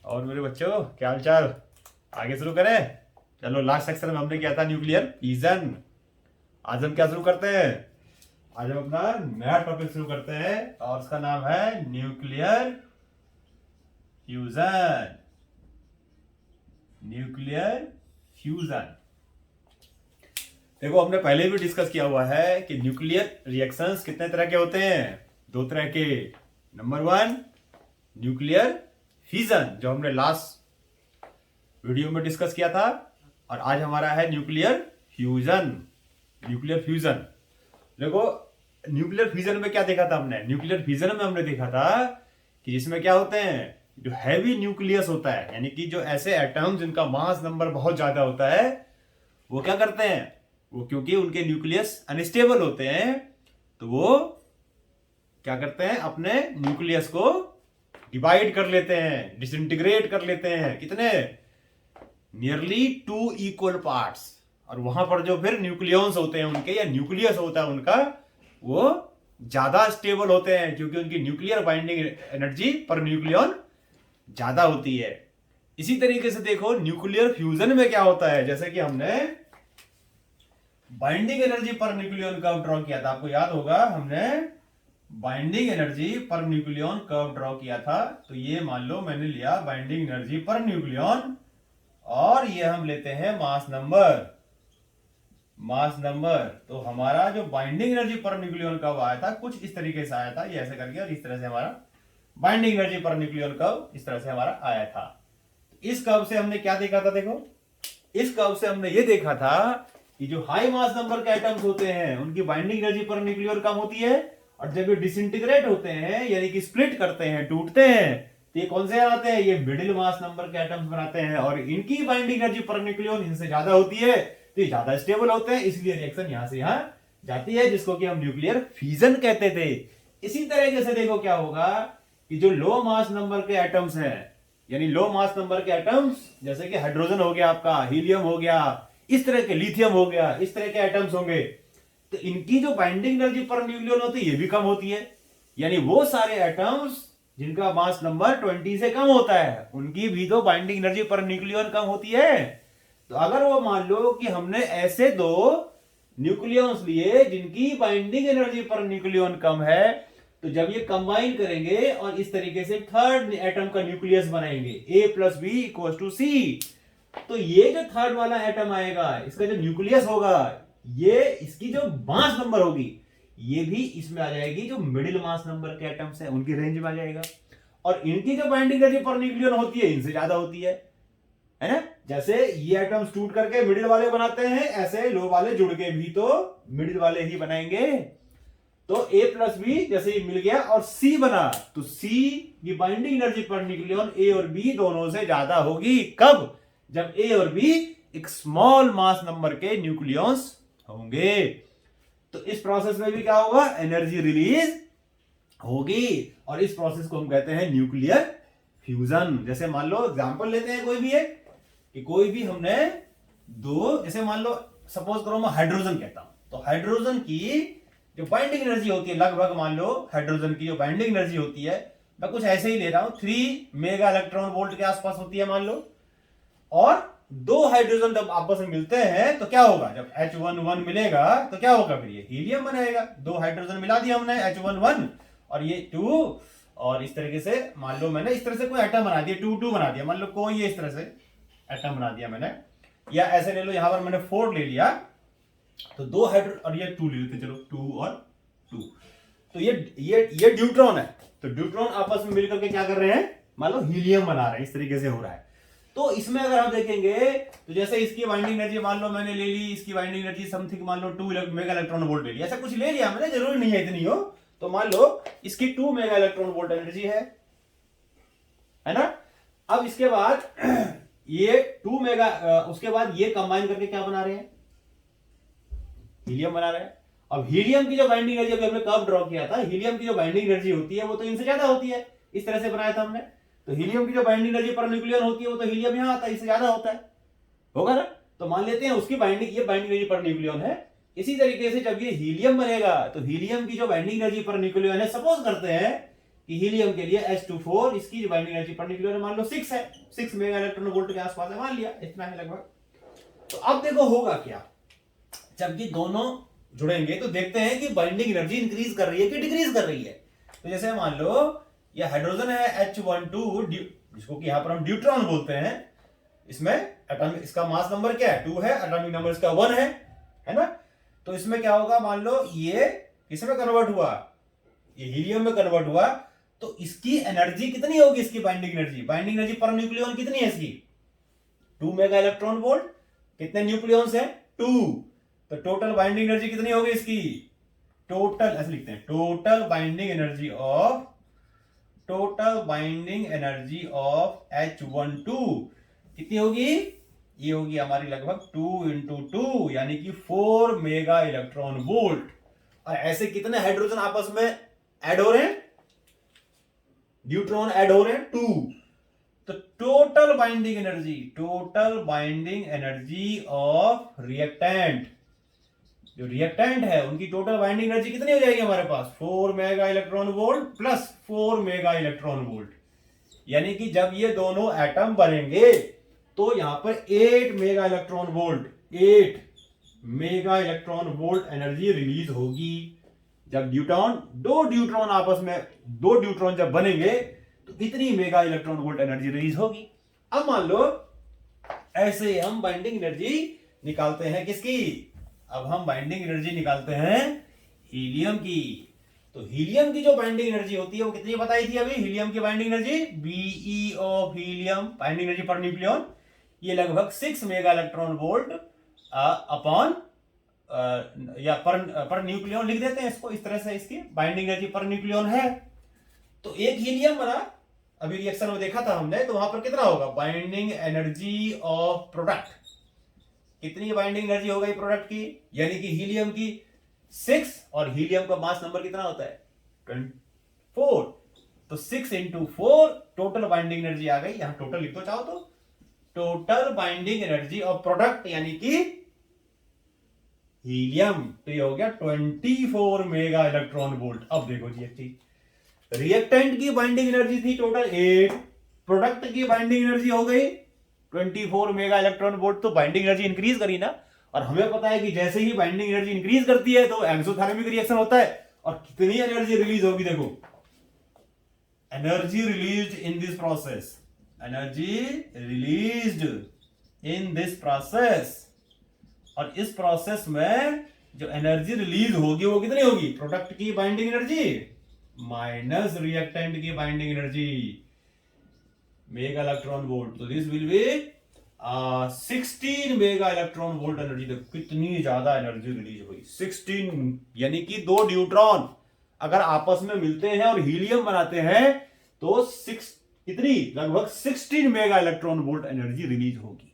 और मेरे बच्चों क्या हाल चाल। आगे शुरू करें। चलो लास्ट सेक्शन में हमने किया था न्यूक्लियर फिजन। आज हम क्या शुरू करते हैं। आज हम अपना नया टॉपिक शुरू करते हैं और उसका नाम है न्यूक्लियर फ्यूजन। न्यूक्लियर फ्यूजन देखो, हमने पहले भी डिस्कस किया हुआ है कि न्यूक्लियर रिएक्शंस कितने तरह के होते हैं। दो तरह के। नंबर वन न्यूक्लियर फिजन जो हमने लास्ट वीडियो में डिस्कस किया था, और आज हमारा है न्यूक्लियर फ्यूजन। न्यूक्लियर फ्यूजन देखो, न्यूक्लियर फ्यूजन में क्या देखा था हमने। न्यूक्लियर फिजन में हमने देखा था कि जिसमें क्या होते हैं, जो हैवी न्यूक्लियस होता है, यानी कि जो ऐसे एटम जिनका मास नंबर बहुत ज्यादा होता है, वो क्या करते हैं, वो क्योंकि उनके न्यूक्लियस अनस्टेबल होते हैं, तो वो क्या करते हैं, अपने न्यूक्लियस को डिवाइड कर लेते हैं, डिसइंटीग्रेट कर लेते हैं। कितने, नियरली 2 इक्वल पार्ट्स। और वहां पर जो फिर न्यूक्लियॉन्स होते हैं उनके, या न्यूक्लियस होता है उनका, वो ज्यादा स्टेबल होते हैं क्योंकि उनकी न्यूक्लियर बाइंडिंग एनर्जी पर न्यूक्लियॉन ज्यादा होती है। इसी तरीके से देखो न्यूक्लियर फ्यूजन में क्या होता है, जैसे कि हमने बाइंडिंग एनर्जी पर न्यूक्लियॉन कर्व ड्रॉ किया था, आपको याद होगा हमने बाइंडिंग एनर्जी पर न्यूक्लियॉन कर्व ड्रॉ किया था। तो ये मान लो मैंने लिया बाइंडिंग एनर्जी पर न्यूक्लियॉन, और ये हम लेते हैं मास नंबर। मास नंबर तो हमारा जो बाइंडिंग एनर्जी पर न्यूक्लियॉन कर्व आया था कुछ इस तरीके से आया था, ये ऐसे करके, और इस तरह से हमारा बाइंडिंग एनर्जी पर न्यूक्लियॉन कर्व इस तरह से हमारा आया था। इस कर्व से हमने क्या देखा था, देखो इस कर्व से हमने ये देखा था कि जो हाई मास नंबर के एटम्स होते हैं उनकी बाइंडिंग एनर्जी पर न्यूक्लियर कम होती है, और जब ये डिसइंटीग्रेट होते हैं यानी कि स्प्लिट करते हैं, टूटते हैं, तो ये कौन से बनाते हैं, ये मिडिल मास नंबर के एटम्स बनाते हैं, और इनकी बाइंडिंग एनर्जी पर न्यूक्लियन इनसे ज्यादा होती है, तो ये ज्यादा स्टेबल होते हैं, इसलिए रिएक्शन यहां से यहां जाती है, जिसको कि हम न्यूक्लियर फिजन कहते थे। इसी तरीके से देखो क्या होगा कि जो लो मास नंबर के एटम्स हैं, यानी लो मास नंबर के एटम्स, जैसे कि हाइड्रोजन हो गया, आपका हीलियम हो गया, इस तरह के लिथियम हो गया, इस तरह के एटम्स होंगे, तो इनकी जो बाइंडिंग एनर्जी पर न्यूक्लियन होती है ये भी कम होती है। यानी वो सारे एटम्स जिनका मास नंबर 20 से कम होता है उनकी भी तो बाइंडिंग एनर्जी पर न्यूक्लियन कम होती है। तो अगर वो मान लो कि हमने ऐसे दो न्यूक्लियंस लिए जिनकी बाइंडिंग एनर्जी पर न्यूक्लियन कम है, तो जब ये कंबाइन करेंगे और इस तरीके से थर्ड एटम का न्यूक्लियस बनाएंगे, A+B=C, तो ये जो थर्ड वाला एटम आएगा, इसका जो न्यूक्लियस होगा, ये इसकी जो मास नंबर होगी ये भी इसमें आ जाएगी, जो मिडिल मास नंबर के एटम्स हैं उनकी रेंज में आ जाएगा, और इनकी जो बाइंडिंग एनर्जी पर न्यूक्लियन होती है इनसे ज्यादा होती है ना। जैसे ये एटम्स टूट करके मिडिल वाले बनाते हैं, ऐसे लो वाले जुड़ के भी तो मिडिल वाले ही बनाएंगे। तो A+B जैसे ही मिल गया और C बना, तो C की binding energy per nucleon A और B दोनों से ज्यादा होगी। कब, जब A और B एक स्मॉल मास नंबर के न्यूक्लियंस होंगे। तो इस प्रोसेस में भी क्या होगा, एनर्जी रिलीज होगी, और इस प्रोसेस को हम कहते हैं न्यूक्लियर फ्यूजन। जैसे मान लो एग्जांपल लेते हैं कोई भी एक, कि कोई भी हमने दो, जैसे मान लो सपोज करो मैं हाइड्रोजन कहता हूं, तो हाइड्रोजन की जो बाइंडिंग एनर्जी होती है, लगभग मान लो हाइड्रोजन की जो बाइंडिंग एनर्जी होती है, मैं कुछ ऐसे ही ले रहा हूं, 3 मेगा इलेक्ट्रॉन वोल्ट के आसपास होती है मान लो। और दो हाइड्रोजन जब आपस में मिलते हैं तो क्या होगा, जब H11 मिलेगा तो क्या होगा, फिर ये हीलियम बनाएगा। दो हाइड्रोजन मिला दिया हमने, H11 और ये 2, और इस तरीके से मान लो मैंने इस तरह से कोई एटम बना दिया, 2 बना दिया, मान लो कोई ये इस तरह से एटम बना दिया मैंने, या ऐसे ले लो, यहां पर मैंने 4 ले लिया, तो दो हाइड्रो और ये 2 ले लेते, चलो 2 और 2, तो ये ड्यूट्रॉन है, तो ड्यूट्रॉन आपस में मिलकर के क्या कर रहे हैं, मान लो हीलियम बना रहे हैं, इस तरीके से हो रहा है। तो इसमें अगर आप देखेंगे तो जैसे इसकी बाइंडिंग एनर्जी मान लो मैंने ले ली, इसकी बाइंडिंग एनर्जी समथिंग मान लो 2 मेगा इलेक्ट्रॉन वोल्ट ले लिया, ऐसा कुछ ले लिया मैंने, जरूरी नहीं है इतनी हो, तो मान लो इसकी 2 मेगा इलेक्ट्रॉन वोल्ट एनर्जी है ना। अब इसके बाद ये 2 मेगा, उसके बाद ये कंबाइन करके क्या बना रहे हैं, हीलियम बना रहे हैं। अब हीलियम की जो बाइंडिंग एनर्जी, अभी हमने कर्व ड्रॉ किया था, हीलियम की जो बाइंडिंग एनर्जी होती है वो तो इनसे ज्यादा होती है, इस तरह से बनाया था हमने, तो हीलियम की जो बाइंडिंग एनर्जी पर न्यूक्लियन होती है वो तो हीलियम यहां आता है, इससे ज्यादा होता है, होगा ना। तो मान लेते हैं उसकी बाइंडिंग, ये बाइंडिंग एनर्जी पर न्यूक्लियन है। इसी तरीके से जब ये हीलियम बनेगा तो हीलियम की जो बाइंडिंग एनर्जी पर न्यूक्लियन है, सपोज करते हैं कि हीलियम के लिए H2 4 इसकी बाइंडिंग एनर्जी पर न्यूक्लियर मान लो 6 है, 6 मेगा इलेक्ट्रॉन वोल्ट के आसपास है, मान लिया इतना है लगभग। तो अब देखो होगा क्या, जब ये दोनों जुड़ेंगे तो देखते हैं कि बाइंडिंग एनर्जी इंक्रीज कर रही है कि डिक्रीज कर रही है। तो जैसे मान लो ये हाइड्रोजन है H12 जिसको कि यहां पर हम ड्यूट्रॉन बोलते हैं, इसमें एटॉमिक इसका मास नंबर क्या है 2 है, एटॉमिक नंबर इसका 1 है ना। तो इसमें क्या होगा, मान लो ये किसमें कन्वर्ट हुआ, ये हीलियम में कन्वर्ट हुआ, तो इसकी एनर्जी कितनी होगी, इसकी बाइंडिंग एनर्जी पर न्यूक्लियन कितनी है इसकी 2 मेगा इलेक्ट्रॉन वोल्ट। कितने न्यूक्लियंस हैं 2, तो टोटल बाइंडिंग एनर्जी कितनी होगी इसकी, टोटल ऐसे लिखते हैं total binding energy of H12 कितनी होगी, ये होगी हमारी लगभग 2 इंटू 2 यानी कि 4 मेगा इलेक्ट्रॉन वोल्ट। और ऐसे कितने हाइड्रोजन आपस में ऐड हो रहे हैं, न्यूट्रॉन ऐड हो रहे हैं 2। तो total binding energy of reactant, जो रिएक्टेंट है उनकी टोटल बाइंडिंग एनर्जी कितनी हो जाएगी हमारे पास 4 mega electron volt plus 4 mega electron volt, यानी कि जब ये दोनों एटम बनेंगे तो यहां पर 8 mega electron volt energy release होगी। जब दो न्यूट्रॉन जब बनेंगे तो इतनी mega electron volt energy release होगी। अब मान लो ऐसे हम बाइंडिंग एनर्जी निकालते हैं किसकी, अब हम बाइंडिंग एनर्जी निकालते हैं हीलियम की। तो हीलियम की जो बाइंडिंग एनर्जी होती है वो कितनी बताई थी अभी, हीलियम की binding energy Be of helium binding energy per nucleon, ये लगभग 6 मेगा इलेक्ट्रॉन वोल्ट अपॉन या पर न्यूक्लियन लिख देते हैं इसको इस तरह से, इसकी बाइंडिंग एनर्जी पर न्यूक्लियन है। तो एक हीलियम बना, अभी रिएक्शन में देखा था हमने, तो वहां पर कितना होगा बाइंडिंग एनर्जी ऑफ प्रोडक्ट, कितनी बाइंडिंग एनर्जी हो गई प्रोडक्ट की, यानी कि हीलियम की 6 और हीलियम का मास नंबर कितना होता है 4, तो 6 इंटू 4 टोटल बाइंडिंग एनर्जी आ गई, यहां टोटल लिख दो चाहो तो, total binding energy of product यानी कि हीलियम, तो ये हो गया 24 मेगा इलेक्ट्रॉन वोल्ट। अब देखो जी एक चीज, रिएक्टेंट की बाइंडिंग एनर्जी थी टोटल 8, प्रोडक्ट की बाइंडिंग एनर्जी हो गई 24 मेगा इलेक्ट्रॉन वोल्ट, तो बाइंडिंग एनर्जी इंक्रीज करी ना। और हमें पता है कि जैसे ही बाइंडिंग एनर्जी इंक्रीज करती है तो एक्सोथर्मिक रिएक्शन होता है, और कितनी एनर्जी रिलीज होगी देखो, energy released in this process, और इस प्रोसेस में जो एनर्जी रिलीज होगी वो कितनी होगी, प्रोडक्ट की बाइंडिंग एनर्जी माइनस रिएक्टेंट की binding energy mega electron volt, तो this will be 16 mega electron volt energy. देखो कितनी ज्यादा एनर्जी रिलीज हुई 16, यानी कि दो न्यूट्रॉन अगर आपस में मिलते हैं और हीलियम बनाते हैं तो कितनी लगभग 16 mega electron volt energy release होगी।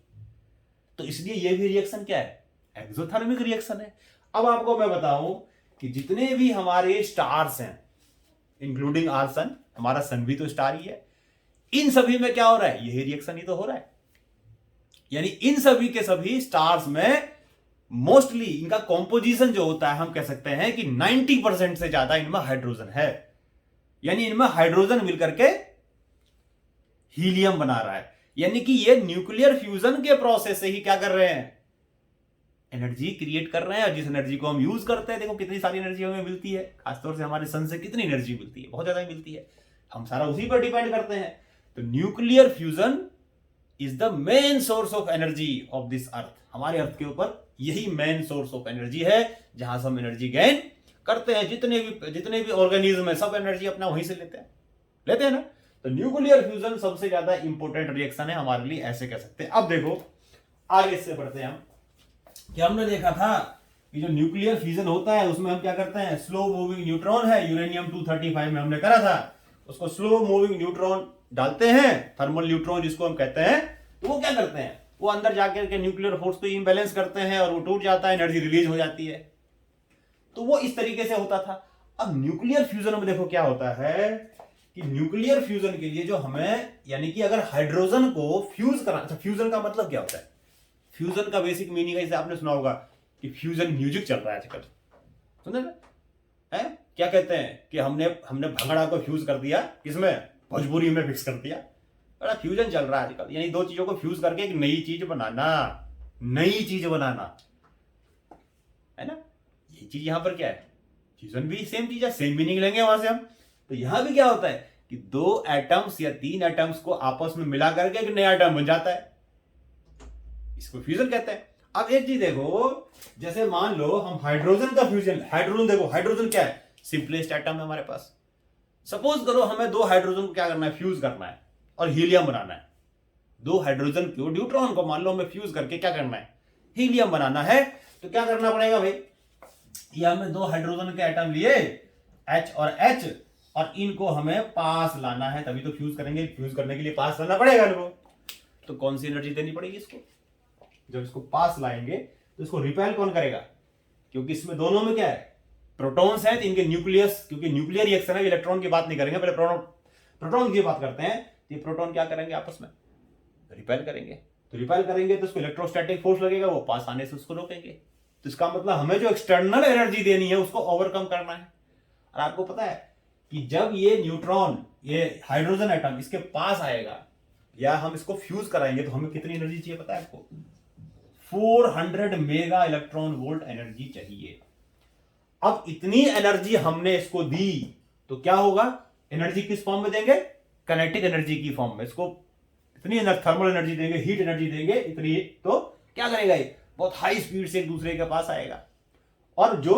तो इसलिए यह भी रिएक्शन क्या है, एक्सोथर्मिक रिएक्शन है। अब आपको मैं बताऊं कि जितने भी हमारे स्टार्स हैं इंक्लूडिंग आवर सन, हमारा सन भी तो स्टार ही है, इन सभी में क्या हो रहा है, यही रिएक्शन ही तो हो रहा है। यानी इन सभी के सभी स्टार्स में मोस्टली इनका कॉम्पोजिशन जो होता है हम कह सकते हैं कि 90% से ज्यादा इनमें हाइड्रोजन है, यानी इनमें हाइड्रोजन मिलकर के हीलियम बना रहा है। यानी कि ये न्यूक्लियर फ्यूजन के प्रोसेस से ही क्या कर रहे हैं, एनर्जी क्रिएट कर रहे हैं। और जिस एनर्जी को हम यूज करते हैं, देखो कितनी सारी एनर्जी हमें मिलती है, खासतौर से हमारे सन से कितनी एनर्जी मिलती है, बहुत ज्यादा मिलती है, हम सारा उसी पर डिपेंड करते हैं। तो nuclear fusion is the main source of energy of this earth, हमारे अर्थ के ऊपर यही मेन सोर्स ऑफ एनर्जी है जहां से हम एनर्जी गेन करते हैं। जितने भी ऑर्गेनिज्म है सब एनर्जी अपना वहीं से लेते हैं ना। तो न्यूक्लियर फ्यूजन सबसे ज्यादा इंपॉर्टेंट रिएक्शन है हमारे लिए, ऐसे कह सकते हैं। अब देखो आगे इससे बढ़ते हैं हम, कि हमने देखा था कि जो न्यूक्लियर फ्यूजन होता है उसमें हम क्या करते हैं, स्लो मूविंग न्यूट्रॉन है यूरेनियम 235 में हमने करा था, उसको स्लो मूविंग न्यूट्रॉन डालते हैं, थर्मल न्यूट्रॉन जिसको हम कहते हैं, तो वो क्या करते हैं, वो अंदर जाकर के न्यूक्लियर फोर्स को इंबैलेंस करते हैं और वो टूट जाता है, एनर्जी रिलीज हो जाती है। तो वो इस तरीके से होता था। अब न्यूक्लियर फ्यूजन में देखो क्या होता है कि न्यूक्लियर फ्यूजन के लिए जो हमें, यानी कि अगर हाइड्रोजन को फ्यूज करना, अच्छा फ्यूजन का मतलब क्या होता है, फ्यूजन का बेसिक मीनिंग है, आपने सुना होगा कि फ्यूजन म्यूजिक चल रहा है आजकल, सुना है? क्या कहते हैं कि हमने हमने भंगड़ा को फ्यूज कर दिया, किसमें, भोजपुरी में फिक्स कर दिया। बड़ा फ्यूजन चल रहा है आजकल, यानी दो चीजों को फ्यूज करके एक नई चीज बनाना, नई चीज बनाना, है ना। ये चीज यहां पर क्या है, फ्यूजन भी सेम चीज है, सेम मीनिंग लेंगे वहां से हम। तो यहां भी क्या होता है कि दो एटम्स या तीन एटम्स को आपस में मिला करके एक नया एटम बन जाता है, इसको फ्यूजन कहते हैं। अब एक चीज देखो, जैसे मान लो हम हाइड्रोजन का फ्यूजन, हाइड्रोजन देखो, हाइड्रोजन क्या है, सिंपलेस्ट एटम है हमारे पास। सपोज करो हमें दो हाइड्रोजन को क्या करना है, फ्यूज करना है और हीलियम बनाना है। दो हाइड्रोजन को, न्यूट्रॉन को मान लो हमें फ्यूज करके क्या करना है, हीलियम बनाना है। तो क्या करना पड़ेगा भाई, ये हमने दो हाइड्रोजन के एटम लिए H और H, और इनको हमें पास लाना है, तभी तो फ्यूज करेंगे। फ्यूज करने के लिए पास लाना पड़ेगा इनको। तो कौन सी एनर्जी देनी पड़ेगी इसको, जब इसको पास लाएंगे तो इसको रिपेल कौन करेगा, क्योंकि इसमें दोनों में क्या है, प्रोटॉन्स हैं, तो इनके न्यूक्लियस, क्योंकि न्यूक्लियर रिएक्शन है, इलेक्ट्रॉन की बात नहीं करेंगे, पहले प्रोटॉन की बात करते हैं। तो ये प्रोटॉन क्या करेंगे, आपस में रिपेल करेंगे। तो रिपेल करेंगे तो उसको इलेक्ट्रोस्टैटिक फोर्स लगेगा, वो पास आने से उसको रोकेंगे। तो इसका मतलब हमें जो एक्सटर्नल एनर्जी देनी है उसको ओवरकम करना है। और आपको पता है कि जब ये न्यूट्रॉन, ये हाइड्रोजन एटम इसके पास आएगा या हम इसको फ्यूज कराएंगे तो हमें कितनी एनर्जी चाहिए पता है आपको, 400 मेगा इलेक्ट्रॉन वोल्ट एनर्जी चाहिए। अब इतनी एनर्जी हमने इसको दी तो क्या होगा, एनर्जी किस फॉर्म में देंगे, काइनेटिक एनर्जी की फॉर्म में। इसको इतनी थर्मल एनर्जी देंगे, हीट एनर्जी देंगे इतनी, तो क्या करेगा ये, बहुत हाई स्पीड से एक दूसरे के पास आएगा, और जो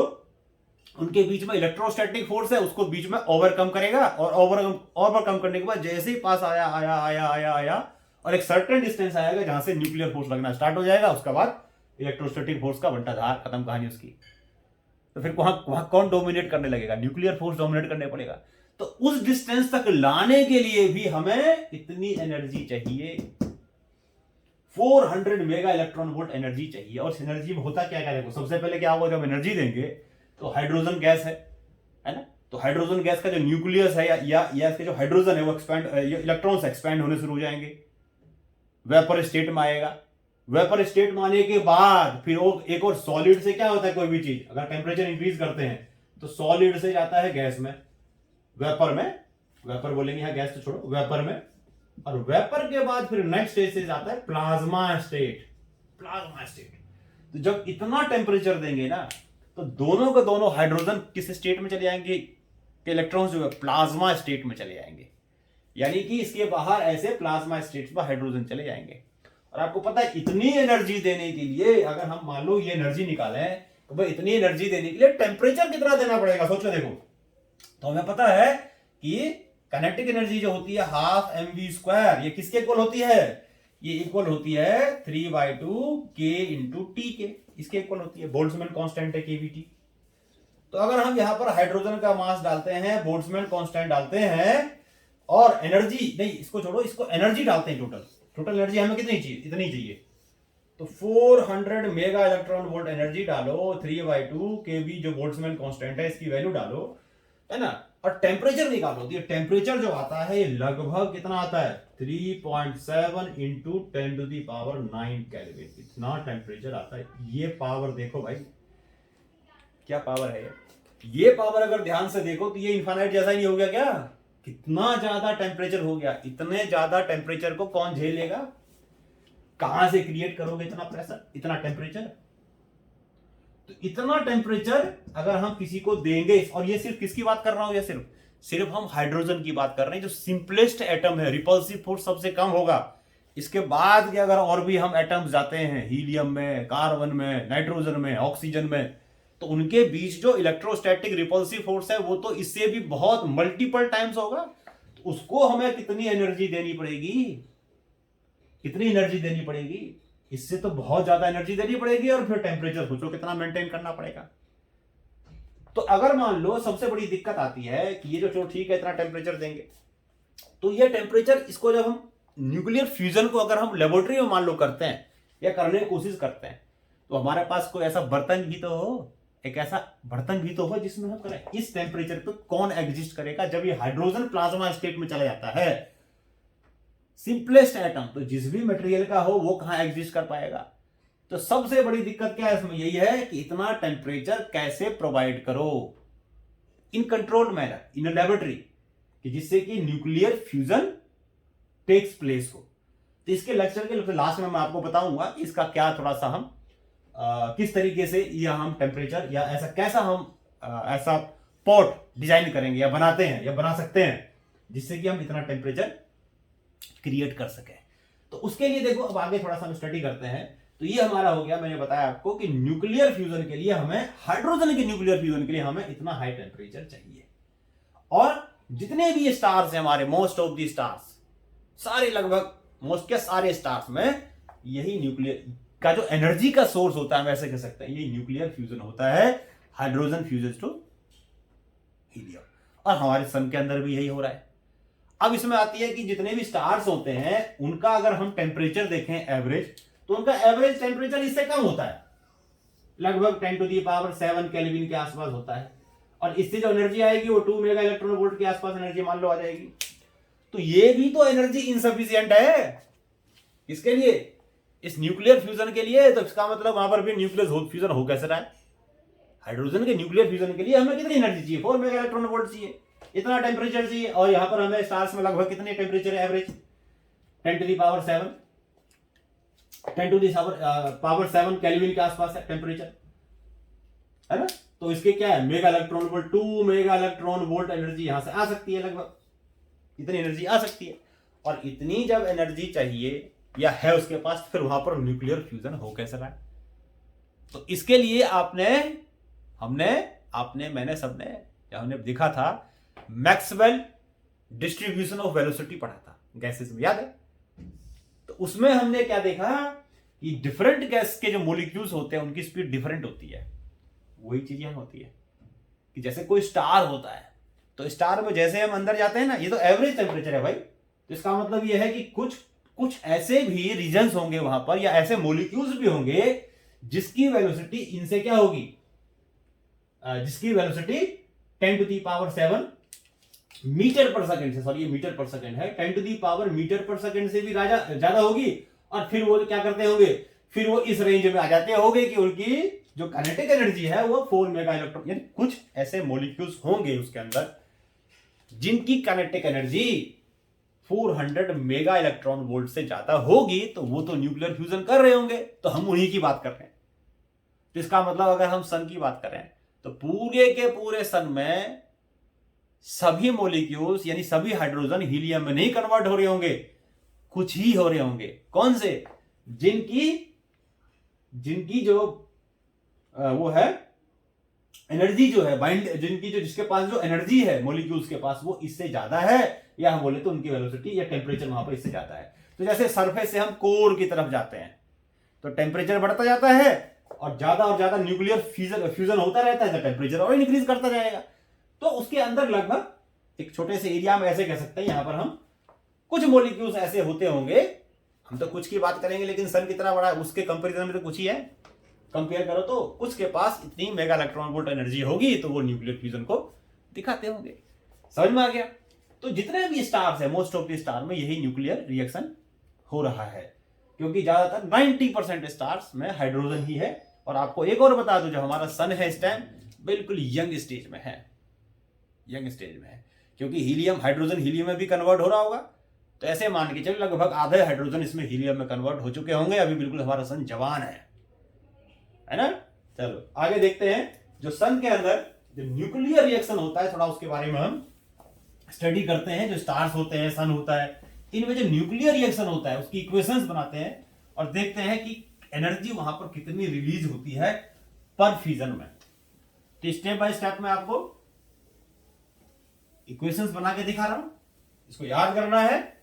उनके बीच में इलेक्ट्रोस्टैटिक फोर्स है उसको बीच में ओवरकम करेगा, और ओवरकम करने के बाद जैसे ही पास आया आया आया आया आया और एक सर्टेन डिस्टेंस आएगा जहां से न्यूक्लियर फोर्स लगना स्टार्ट हो जाएगा, उसके बाद इलेक्ट्रोस्टैटिक फोर्स का बंटाधार, खत्म कहानी उसकी। तो फिर वहां कौन डोमिनेट करने लगेगा, न्यूक्लियर फोर्स डोमिनेट करने पड़ेगा। तो उस डिस्टेंस तक लाने के लिए भी हमें इतनी एनर्जी चाहिए, 400 मेगा इलेक्ट्रॉन वोल्ट एनर्जी चाहिए। और इस एनर्जी में होता क्या देखो, सबसे पहले क्या होगा, जब एनर्जी देंगे तो हाइड्रोजन गैस है ना, तो हाइड्रोजन गैस का जो न्यूक्लियस है या इसके जो हाइड्रोजन है वो एक्सपैंड, इलेक्ट्रॉन्स एक्सपैंड होने शुरू हो जाएंगे, वेपर स्टेट में आएगा। वेपर स्टेट में आने के बाद फिर वो एक और सॉलिड से क्या होता है, कोई भी चीज अगर टेम्परेचर इंक्रीज करते हैं तो सॉलिड से जाता है गैस में, वेपर में, वेपर बोलेंगे यहां, गैस तो छोड़ो, वेपर में। और वेपर के बाद फिर नेक्स्ट स्टेज से जाता है प्लाज्मा स्टेट, प्लाज्मा स्टेट। तो जब इतना टेम्परेचर देंगे ना तो दोनों के दोनों हाइड्रोजन किस स्टेट में चले जाएंगे, इलेक्ट्रॉन्स जो है प्लाज्मा स्टेट में चले जाएंगे, यानी कि इसके बाहर ऐसे प्लाज्मा स्टेट पर हाइड्रोजन चले जाएंगे। और आपको पता है इतनी एनर्जी देने के लिए, अगर हम मान लो ये एनर्जी निकालें तो भाई इतनी एनर्जी देने के लिए टेम्परेचर कितना देना पड़ेगा, सोचो देखो। तो हमें पता है कि काइनेटिक एनर्जी जो होती है हाफ mv², ये किसके इक्वल होती है, ये इक्वल होती है 3/2 k इंटू टी के, इसके इक्वल होती है। बोल्ट्जमैन कांस्टेंट है kBT। तो अगर हम यहां पर हाइड्रोजन का मास डालते हैं, बोल्ट्जमैन कांस्टेंट डालते हैं, और एनर्जी नहीं, इसको छोड़ो, इसको एनर्जी डालते हैं, टोटल एनर्जी हमें कितनी चाहिए, इतनी चाहिए। तो 400 मेगा इलेक्ट्रॉन वोल्ट एनर्जी डालो, 3/2 kB जो बोल्ट्जमैन कांस्टेंट है इसकी वैल्यू डालो, है ना, और टेम्परेचर निकालो। तो टेम्परेचर जो आता है ये लगभग कितना आता है, 3.7 इंटू 10⁹ केल्विन, इतना टेम्परेचर आता है। ये पावर देखो भाई, क्या पावर है ये पावर अगर ध्यान से देखो तो ये इन्फाइनाइट जैसा ही नहीं हो गया क्या, कितना ज्यादा टेम्परेचर हो गया। इतने ज्यादा टेम्परेचर को कौन झेल लेगा, कहां से क्रिएट करोगे इतना प्रेशर, इतना टेम्परेचर। तो इतना टेम्परेचर अगर हम किसी को देंगे, और ये सिर्फ किसकी बात कर रहा हूं, ये सिर्फ हम हाइड्रोजन की बात कर रहे हैं, जो सिंपलेस्ट एटम है, रिपल्सिव फोर्स सबसे कम होगा। इसके बाद के अगर और भी हम एटम्स जाते हैं, हीलियम में, कार्बन में, नाइट्रोजन में, ऑक्सीजन में, तो उनके बीच जो इलेक्ट्रोस्टैटिक रिपल्सिव फोर्स है वो तो इससे भी बहुत मल्टीपल टाइम्स होगा। तो उसको हमें कितनी एनर्जी देनी पड़ेगी, कितनी एनर्जी देनी पड़ेगी, इससे तो बहुत ज्यादा एनर्जी देनी पड़ेगी। और फिर टेम्परेचर सोचो कितना मेंटेन करना पड़ेगा। तो अगर मान लो सबसे बड़ी दिक्कत आती है कि ये जो चलो ठीक है इतना टेम्परेचर देंगे, तो ये टेम्परेचर, इसको जब हम न्यूक्लियर फ्यूजन को अगर हम लेबोरेटरी में मान लो करते हैं या करने की कोशिश करते हैं, तो हमारे पास कोई ऐसा बर्तन भी तो हो, एक ऐसा बर्तन भी तो हो जिसमें हम करें। इस टेम्परेचर पे कौन एग्जिस्ट करेगा, जब ये हाइड्रोजन प्लाज्मा स्टेट में चला जाता है, सिंपलेस्ट एटम, तो जिस भी मटेरियल का हो वो कहां एग्जिस्ट कर पाएगा। तो सबसे बड़ी दिक्कत क्या है इसमें, यही है कि इतना टेम्परेचर कैसे प्रोवाइड करो। In controlled manner in a laboratory, कि जिससे कि न्यूक्लियर फ्यूजन टेक्स प्लेस हो। तो इसके लेक्चर के लास्ट में मैं आपको बताऊंगा इसका क्या थोड़ा सा हम किस तरीके से या हम टेम्परेचर या ऐसा कैसा हम ऐसा पॉट डिजाइन करेंगे या बनाते हैं या बना सकते हैं जिससे कि हम इतना टेम्परेचर क्रिएट कर सकें। तो उसके लिए देखो अब आगे थोड़ा सा हम स्टडी करते हैं। तो ये हमारा हो गया, मैंने बताया आपको कि न्यूक्लियर फ्यूजन के लिए हमें, हाइड्रोजन के न्यूक्लियर फ्यूजन के लिए हमें इतना हाई टेम्परेचर चाहिए। और जितने भी स्टार्स हैं हमारे, मोस्ट ऑफ दी स्टार्स, सारे लगभग मोस्ट के सारे स्टार्स में यही न्यूक्लियर का जो एनर्जी का सोर्स होता है, हम ऐसे कह सकते हैं ये न्यूक्लियर फ्यूजन होता है, हाइड्रोजन फ्यूजेस टू हीलियम। और हमारे सन के अंदर भी यही हो रहा है। अब इसमें आती है कि जितने भी स्टार्स होते हैं उनका अगर हम टेम्परेचर देखें एवरेज, तो उनका एवरेज टेम्परेचर इससे कम होता है, लगभग 10⁻⁷ केल्विन के आसपास होता है। और इससे जो एनर्जी आएगी वो 2 मेगा इलेक्ट्रॉन वोल्ट के आसपास एनर्जी मान लो आ जाएगी। तो ये भी तो एनर्जी इनसफिशिएंट है इसके लिए, इस न्यूक्लियर फ्यूजन के लिए। तो इसका मतलब वहां पर भी न्यूक्लियर फ्यूजन हो कैसे रहा है। हाइड्रोजन के न्यूक्लियर फ्यूजन के लिए हमें कितनी एनर्जी चाहिए, 4 मेगा इलेक्ट्रॉन वोल्ट चाहिए, इतना टेम्परेचर चाहिए। और यहां पर हमें स्टार्स में लगभग कितने टेम्परेचर है एवरेज, 10⁻⁷ केल्विन के आसपास है टेम्परेचर, है ना। तो इसके क्या है, mega electron volt, 2 mega electron volt energy यहां से आ सकती है, लगभग इतनी एनर्जी आ सकती है। और इतनी जब एनर्जी चाहिए या है उसके पास, फिर वहां पर न्यूक्लियर फ्यूजन हो कैसे रहा है। तो इसके लिए मैंने सबने हमने देखा था, मैक्सवेल डिस्ट्रीब्यूशन ऑफ वेलोसिटी पढ़ा था गैसेस में, याद है। तो उसमें हमने क्या देखा कि डिफरेंट गैस के जो मॉलिक्यूल्स होते हैं उनकी स्पीड डिफरेंट होती है। वही चीज यहां होती है कि जैसे कोई स्टार होता है, तो स्टार में जैसे हम अंदर जाते हैं ना, ये तो एवरेज टेम्परेचर है भाई। तो इसका मतलब ये है कि कुछ ऐसे भी रीजन्स होंगे वहां पर, या ऐसे मॉलिक्यूल्स भी होंगे जिसकी वेलोसिटी इनसे क्या होगी, जिसकी वेलोसिटी 10⁻⁷ मीटर पर सेकंड से, सॉरी ये मीटर पर सेकंड है, 10⁻ मीटर पर सेकंड से भी ज्यादा होगी। और फिर वो क्या करते होंगे, फिर वो इस रेंज में आ जाते होंगे कि उनकी जो काइनेटिक एनर्जी है वो 4 मेगा इलेक्ट्रॉन, यानी कुछ ऐसे मॉलिक्यूल्स होंगे उसके अंदर जिनकी kinetic energy 400 mega electron volt से ज्यादा होगी। तो वो तो न्यूक्लियर फ्यूजन कर रहे होंगे, तो हम उन्हीं की बात कर रहे हैं। तो इसका मतलब अगर हम सन की बात करें तो पूरे के पूरे सन में सभी मॉलिक्यूल्स यानी सभी हाइड्रोजन हीलियम में नहीं कन्वर्ट हो रहे होंगे, कुछ ही हो रहे होंगे। कौन से, जिनकी जो वो है एनर्जी जो है बाइंड, जिसके पास जो एनर्जी है मॉलिक्यूल्स के पास वो इससे ज्यादा है, या हम बोले तो उनकी वेलोसिटी या टेम्परेचर वहां पर इससे ज्यादा है। तो जैसे सरफेस से हम कोर की तरफ जाते हैं तो टेम्परेचर बढ़ता जाता है, और ज्यादा न्यूक्लियर फ्यूजन होता रहता है तो टेम्परेचर और इंक्रीज करता जाएगा। तो उसके अंदर लगभग एक छोटे से एरिया में, ऐसे कह सकते हैं, यहां पर हम कुछ मॉलिक्यूल्स ऐसे होते होंगे, हम तो कुछ की बात करेंगे लेकिन सन कितना बड़ा है उसके कंपेरिजन में तो कुछ ही है, कंपेयर करो तो उसके पास इतनी मेगा इलेक्ट्रॉन वोल्ट एनर्जी होगी, तो वो न्यूक्लियर फ्यूजन को दिखाते होंगे। समझ में आ गया। तो जितने भी स्टार्स है, मोस्ट ऑफ द स्टार में यही न्यूक्लियर रिएक्शन हो रहा है, क्योंकि ज्यादातर 90% स्टार्स में हाइड्रोजन ही है। और आपको एक और बता दूं, जो हमारा सन है इस टाइम बिल्कुल यंग स्टेज में है, यंग स्टेज में है, क्योंकि हीलियम, हाइड्रोजन हीलियम में भी कन्वर्ट हो रहा होगा। तो ऐसे मान के चलो लगभग आधे हाइड्रोजन इसमें हीलियम में कन्वर्ट हो चुके होंगे, अभी बिल्कुल हमारा सन जवान है ना। चलो आगे देखते हैं, जो सन के अंदर जो न्यूक्लियर रिएक्शन होता है, थोड़ा उसके बारे में हम स्टडी करते हैं। जो स्टार्स होते हैं, सन होता है, इनमें जो न्यूक्लियर रिएक्शन होता है उसकी इक्वेशंस बनाते हैं और देखते हैं कि एनर्जी वहां पर कितनी रिलीज होती है पर फ्यूजन में। तो स्टेप बाय स्टेप में आपको इक्वेशंस बना के दिखा रहा हूं, इसको याद करना है।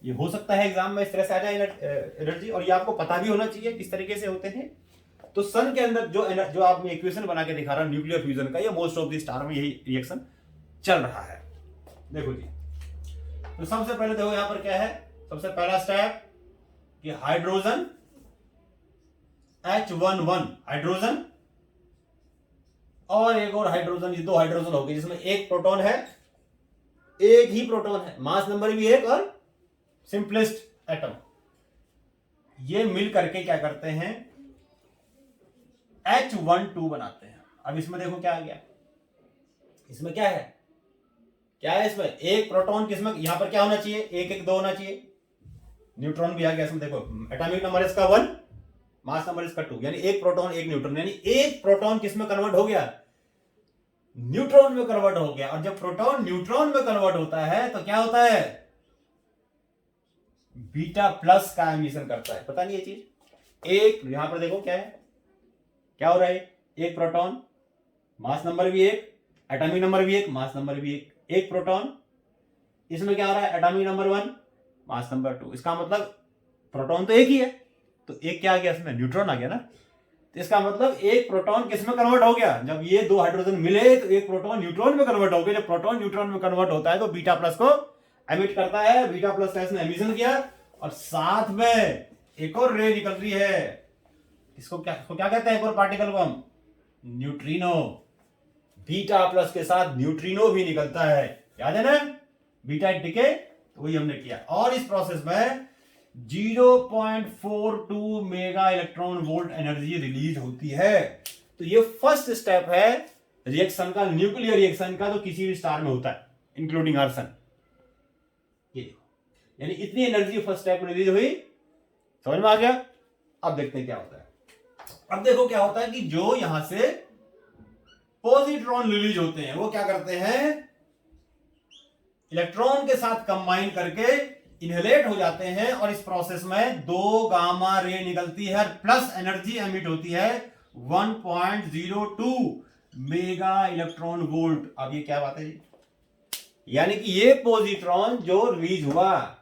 ये हो सकता है एग्जाम में इस तरह से आ जाए एनर्जी, और ये आपको पता भी होना चाहिए किस तरीके से होते हैं। तो सन के अंदर जो आप मैं इक्वेशन बना के दिखा रहा हूं न्यूक्लियर फ्यूजन का, ये मोस्ट ऑफ द स्टार में यही रिएक्शन चल रहा है। देखो जी, तो सबसे पहले देखो यहां पर क्या है, सबसे पहला स्टेप कि हाइड्रोजन H11 हाइड्रोजन और एक और हाइड्रोजन, ये दो हाइड्रोजन हो गए जिसमें एक प्रोटॉन है, एक ही प्रोटॉन है, मास नंबर भी एक और सिंपलेस्ट एटम। ये मिल करके क्या करते हैं, H12 बनाते हैं। अब इसमें देखो क्या आ गया, इसमें क्या है, क्या है इसमें, एक प्रोटॉन, किसमें यहां पर क्या होना चाहिए, एक एक दो होना चाहिए, न्यूट्रॉन भी आ गया इसमें, देखो एटॉमिक नंबर इसका 1, मास नंबर इसका 2, यानी एक प्रोटॉन एक न्यूट्रॉन, यानी एक प्रोटॉन किसमें कन्वर्ट हो गया, न्यूट्रॉन में कन्वर्ट हो गया। और जब प्रोटॉन न्यूट्रॉन में कन्वर्ट होता है तो क्या होता है, बीटा प्लस का एमिशन करता है, पता नहीं ये चीज। एक यहां पर देखो क्या है, क्या हो रहा है, एक प्रोटॉन, मास नंबर भी एक, एटॉमिक नंबर भी एक, मास नंबर भी एक प्रोटॉन, इसमें क्या हो रहा है, एटॉमिक नंबर 1, मास नंबर 2, इसका मतलब प्रोटॉन तो एक ही है, तो एक क्या आ गया इसमें, न्यूट्रॉन आ गया ना। तो इसका मतलब एक प्रोटॉन किसमें कन्वर्ट हो गया, जब ये दो हाइड्रोजन मिले तो एक प्रोटॉन न्यूट्रॉन में कन्वर्ट हो गया। जब प्रोटॉन न्यूट्रॉन में कन्वर्ट होता है तो बीटा प्लस को एमिट करता है, बीटा प्लस का इसने एमिशन किया, और साथ में एक और रे निकल रही है, इसको क्या कहते हैं, एक और पार्टिकल को हम न्यूट्रिनो, बीटा प्लस के साथ न्यूट्रिनो भी निकलता है, याद है ना, बीटा डिके, तो वही हमने किया। और इस प्रोसेस में 0.42 mega electron volt energy release होती है। तो ये फर्स्ट स्टेप है रिएक्शन का, न्यूक्लियर रिएक्शन का, तो किसी भी स्टार में होता है इंक्लूडिंग आर्सन। ये यानी इतनी एनर्जी फर्स्ट स्टेप में रिलीज हुई, समझ में आ गया। अब देखते हैं क्या होता है। अब देखो क्या होता है कि जो यहां से पॉजिट्रॉन रिलीज होते हैं वो क्या करते हैं, इलेक्ट्रॉन के साथ कंबाइन करके इनहेलेट हो जाते हैं, और इस प्रोसेस में 2 गामा रे निकलती है, प्लस एनर्जी एमिट होती है 1.02 मेगा इलेक्ट्रॉन वोल्ट। अब ये क्या बात है जी, यानी कि ये पॉजिट्रॉन जो रिलीज हुआ,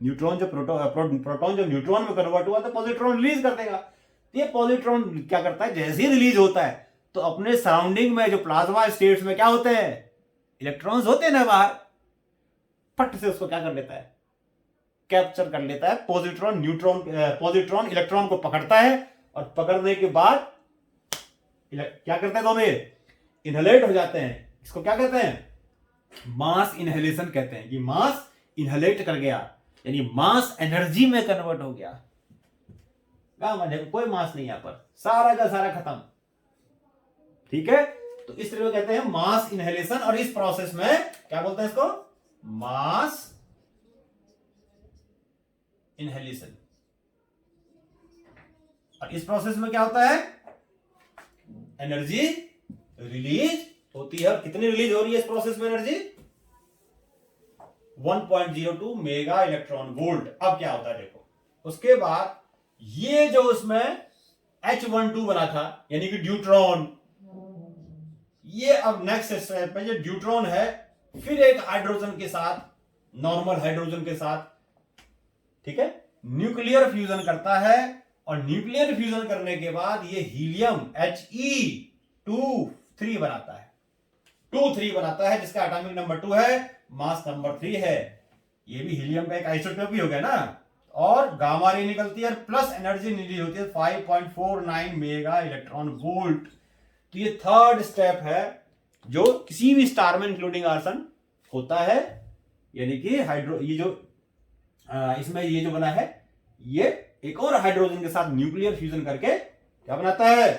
न्यूट्रॉन जो प्रोटॉन जो न्यूट्रॉन में कन्वर्ट हुआ तो पॉजिट्रॉन रिलीज कर देगा। तो ये पॉजिट्रॉन क्या करता है, जैसे ही रिलीज होता है तो अपने सराउंडिंग में जो प्लाज्मा स्टेट्स में क्या होते हैं, इलेक्ट्रॉन्स होते हैं ना बाहर, फट से उसको क्या कर लेता है, कैप्चर कर लेता है। पॉजिट्रॉन पॉजिट्रॉन इलेक्ट्रॉन को पकड़ता है, और पकड़ने के बाद क्या करते हैं, दोनों इनहेलेट हो जाते हैं। इसको क्या कहते हैं, मास इनहेलेशन कहते हैं, कि मास इनहेलेट कर गया, यानी मास एनर्जी में कन्वर्ट हो गया। देखो कोई मास नहीं यहां पर, सारा का सारा खत्म, ठीक है। तो इस तरह कहते हैं मास इनहेलेशन, और इस प्रोसेस में क्या बोलते हैं इसको, मास इनहेलेशन। और इस प्रोसेस में क्या होता है, एनर्जी रिलीज होती है। और कितनी रिलीज हो रही है इस प्रोसेस में एनर्जी, 1.02 मेगा इलेक्ट्रॉन वोल्ट। अब क्या होता है देखो, उसके बाद ये जो उसमें H12 बना था, यानी कि ड्यूट्रॉन, ये अब नेक्स्ट स्टेप में जो ड्यूट्रॉन है, फिर एक हाइड्रोजन के साथ, नॉर्मल हाइड्रोजन के साथ, ठीक है, न्यूक्लियर फ्यूजन करता है। और न्यूक्लियर फ्यूजन करने के बाद ये हीलियम He23 बनाता है, 2-3 बनाता है, जिसका एटॉमिक नंबर 2 है, मास नंबर 3 है। ये भी हीलियम का एक आइसोटोप ही हो गया ना। और गामा रे निकलती है, प्लस एनर्जी रिलीज होती है 5.49 मेगा इलेक्ट्रॉन वोल्ट। तो ये थर्ड स्टेप है जो किसी भी स्टार में इंक्लूडिंग आर्सन होता है, यानी कि हाइड्रो, ये जो इसमें ये जो बना है, ये एक और हाइड्रोजन के साथ न्यूक्लियर फ्यूजन करके क्या बनाता है,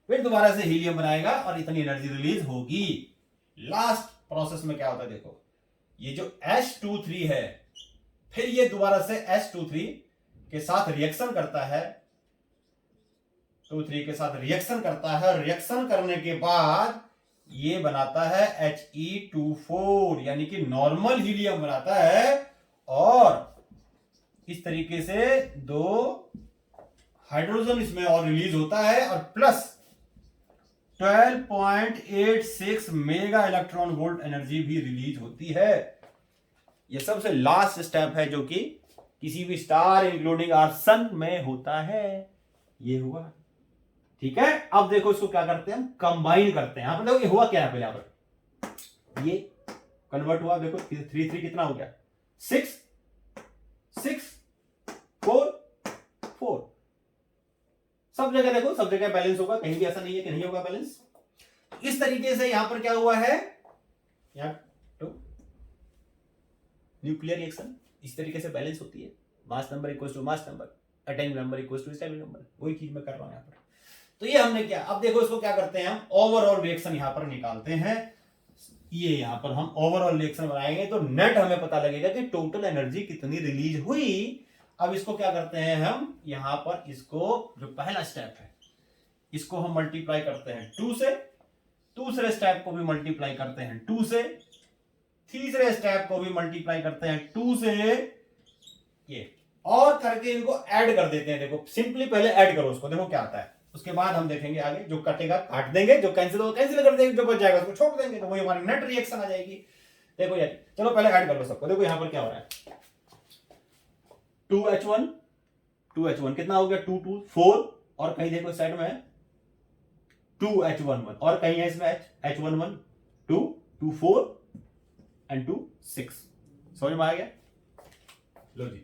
फिर दोबारा से हीलियम बनाएगा, और इतनी एनर्जी रिलीज होगी। लास्ट प्रोसेस में क्या होता है देखो, ये जो H23 है, फिर ये दोबारा से H23 के साथ रिएक्शन करता है, 2-3 के साथ रिएक्शन करता है। रिएक्शन करने के बाद ये बनाता है He24, यानी कि नॉर्मल हीलियम बनाता है। और इस तरीके से 2 हाइड्रोजन इसमें और रिलीज होता है, और plus 12.86 mega electron volt energy भी रिलीज होती है। यह सबसे लास्ट स्टेप है जो कि किसी भी स्टार इंक्लूडिंग आवर सन में होता है। ये हुआ, ठीक है। अब देखो इसको क्या करते हैं, हम कंबाइन करते हैं। यहां पर देखो ये हुआ क्या है, पहले यहां पर ये कन्वर्ट हुआ, देखो 3 कितना हो गया, 6 6 4 4। सब जगह देखो, सब जगह बैलेंस होगा, कहीं भी ऐसा नहीं है कि नहीं होगा बैलेंस। इस तरीके से यहां पर क्या हुआ है, यहां तो न्यूक्लियर रिएक्शन इस तरीके से बैलेंस होती है, mass number equal to mass number, atomic number equal to atomic number, वही चीज मैं कर रहा हूं यहां पर। तो ये हमने क्या, अब देखो इसको क्या करते हैं हम, ओवरऑल रिएक्शन यहां पर निकालते हैं। ये यहां पर हम ओवरऑल रिएक्शन बनाएंगे तो नेट हमें पता लगेगा कि टोटल एनर्जी कितनी रिलीज हुई। अब इसको क्या करते हैं हम, यहां पर इसको जो पहला स्टेप है इसको हम मल्टीप्लाई करते हैं 2 से, दूसरे स्टेप को भी मल्टीप्लाई करते हैं 2 से, तीसरे स्टेप को भी मल्टीप्लाई करते हैं 2 से, ये और करके इनको ऐड कर देते हैं। देखो सिंपली पहले ऐड करो उसको, देखो क्या आता है, उसके बाद हम देखेंगे आगे। जो कटेगा काट देंगे, जो कैंसिल होगा कैंसिल कर देंगे, जो बच जाएगा उसको छोड़ देंगे, तो वही हमारी नेट रिएक्शन आ जाएगी। देखो यार, चलो पहले ऐड कर लो सबको। देखो यहां पर क्या हो रहा है, 2H1 2H1 कितना हो गया, 2 2 4, और कहीं देखो इस साइड में है 2H11, और कहीं है इसमें H11 2 2 4 एंड 2 6। समझ में आ गया? लो जी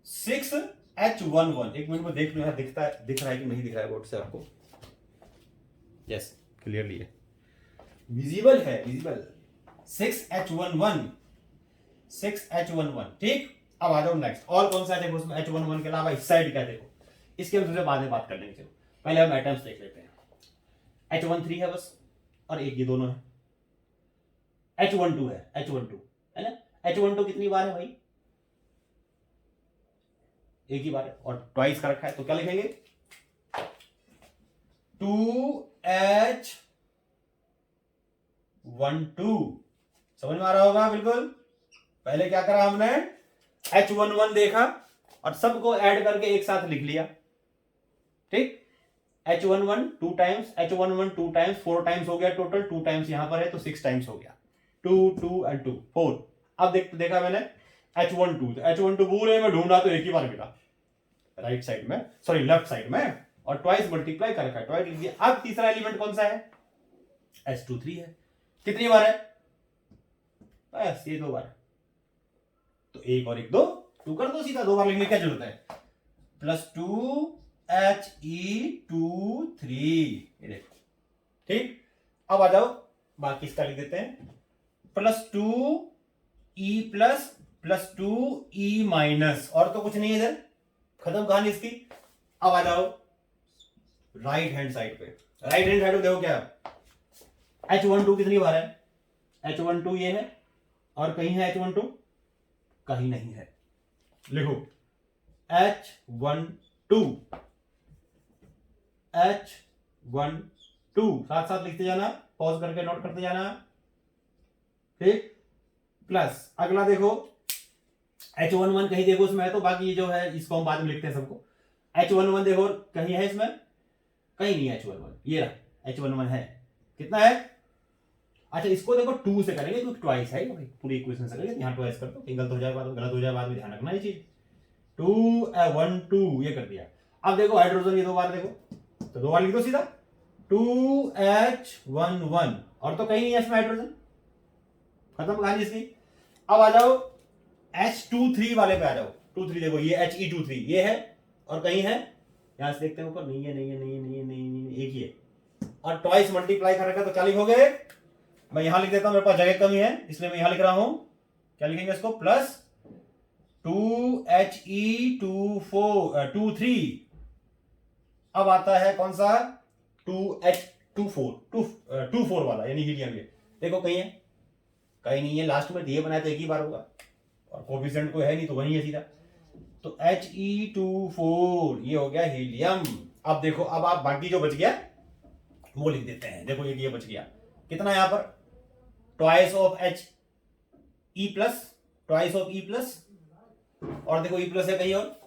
6H11, एक मिनट में देख लो, यहां दिख रहा है कि नहीं दिख रहा है बोर्ड से आपको? यस, क्लियरली है, विजिबल है, विजिबल। 6H11 ठीक। अब आ जाओ नेक्स्ट, और कौन सा है देखो उसमें H11 के अलावा इस साइड क्या देखो, इसके हम तुझे बाद में बात कर लेंगे। चलो पहले हम एटम्स देख लेते हैं। H13 है बस, और एक ये दोनों है। H12 है, H12 है ना। H12 कितनी बार है भाई, एक ही बार है, और ट्वाइस का रखा है, तो क्या लिखेंगे 2H12। समझ में आ रहा होगा बिल्कुल। पहले क्या करा हमने, H11 देखा और सबको ऐड करके एक साथ लिख लिया, ठीक। H11 2 times, H11 2 times 4 times हो गया टोटल, 2 टाइम्स यहां पर है तो 6 टाइम्स हो गया, 2 2 एंड 2 4। अब देखा मैंने H12, तो H12 पूरे में ढूंढा तो एक ही बार मिला राइट साइड में, सॉरी लेफ्ट साइड में, और ट्वाइस मल्टीप्लाई कर रखा है, ट्वाइस लिख दिया। अब तीसरा एलिमेंट कौन सा है, H23 है, कितनी बार है, बस ये 2 बार, तो एक और एक 2, 2 कर दो सीधा, 2 बार लिखने की क्या जरूरत है, +2He23, ये देखो ठीक। अब आ जाओ बाकी इसका लिख देते हैं, +2E +2E-, और तो कुछ नहीं है इधर, खत्म कहानी इसकी। अब आ जाओ राइट हैंड साइड पे, राइट हैंड साइड पे देखो क्या, H12 कितनी बार है, H12 ये है, और कहीं है H12, कहीं नहीं है, लिखो H12 साथ साथ लिखते जाना, पॉज करके नोट करते जाना, ठीक। प्लस अगला देखो H11 कहीं देखो उसमें है, तो बाकी ये जो है इसको हम बाद में लिखते हैं सबको। H11 देखो कहीं है इसमें, कहीं नहीं है H11, ये रहा H11 है, कितना है, अच्छा इसको देखो 2 से करेंगे क्योंकि ट्वाइस है भाई, पूरी इक्वेशन से करेंगे, यहां ट्वाइस कर दो, गलत हो जाए बाद में, गलत हो जाए बाद में, ध्यान रखना ये चीज। 2 1 2 ये कर दिया। अब देखो हाइड्रोजन ये 2 बार देखो, तो 2 बार लिख दो सीधा, 2H11, और तो कहीं नहीं है इसमें हाइड्रोजन, खत्म कहानी इसकी। अब आ जाओ H23 वाले पे आ जाओ, 23 देखो ये He23 ये है, और कहीं है, यहां से देखते हैं ऊपर, नहीं है नहीं है नहीं है नहीं है नहीं है, एक ही है, और ट्वाइस मल्टीप्लाई कर रखा, तो क्या लिखोगे, मैं यहां लिख देता हूं, मेरे पास जगह कमी है इसलिए मैं यहां लिख रहा हूं, क्या लिखेंगे इसको, +2He23। अब आता है कौन सा, 2H24 वाला, यानी हीलियम। ये देखो कहीं है, कहीं नहीं है, लास्ट में ये बनाया तो एक ही बार होगा, और कोफिशिएंट कोई है नहीं तो वही है सीधा, तो He24 ये हो गया हीलियम। अब देखो, अब आप बाकी जो बच गया वो लिख देते हैं। देखो ये बच गया, कितना यहां पर, twice of E+, twice of E+, और देखो E+ है कहीं और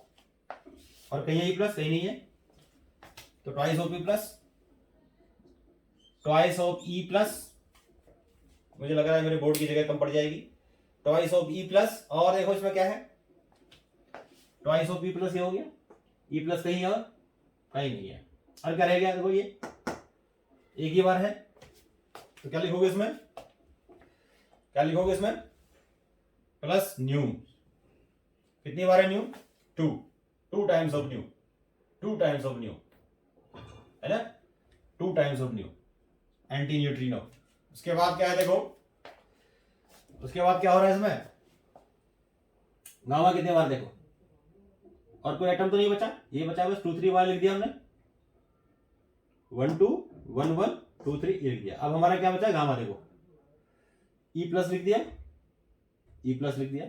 कहीं है E+, कहीं नहीं है, तो twice of E+, twice of E+, मुझे लग रहा है मेरे बोर्ड की जगह कम पड़ जाएगी, ट्वाइस ऑफ E+, और देखो इसमें क्या है, ट्वाइस ऑफ E+, ये हो गया, E+ कहीं और कहीं नहीं है, और क्या रह गया, देखो ये एक ही बार है, तो क्या लिखोगे इसमें, क्या लिखोगे इसमें, प्लस न्यू, कितनी बार है new, 2 times of new, 2 times of new, है ना, 2 times of new, anti neutrino. उसके बाद क्या है देखो, उसके बाद क्या हो रहा है इसमें, गामा कितने बार देखो, और कोई एटम तो नहीं बचा, ये बचा बस 2 3 बार लिख दिया हमने, 1 2 1 1 2 3 लिख दिया। अब हमारा क्या बचा गामा, देखो ई प्लस लिख दिया, ई प्लस लिख दिया,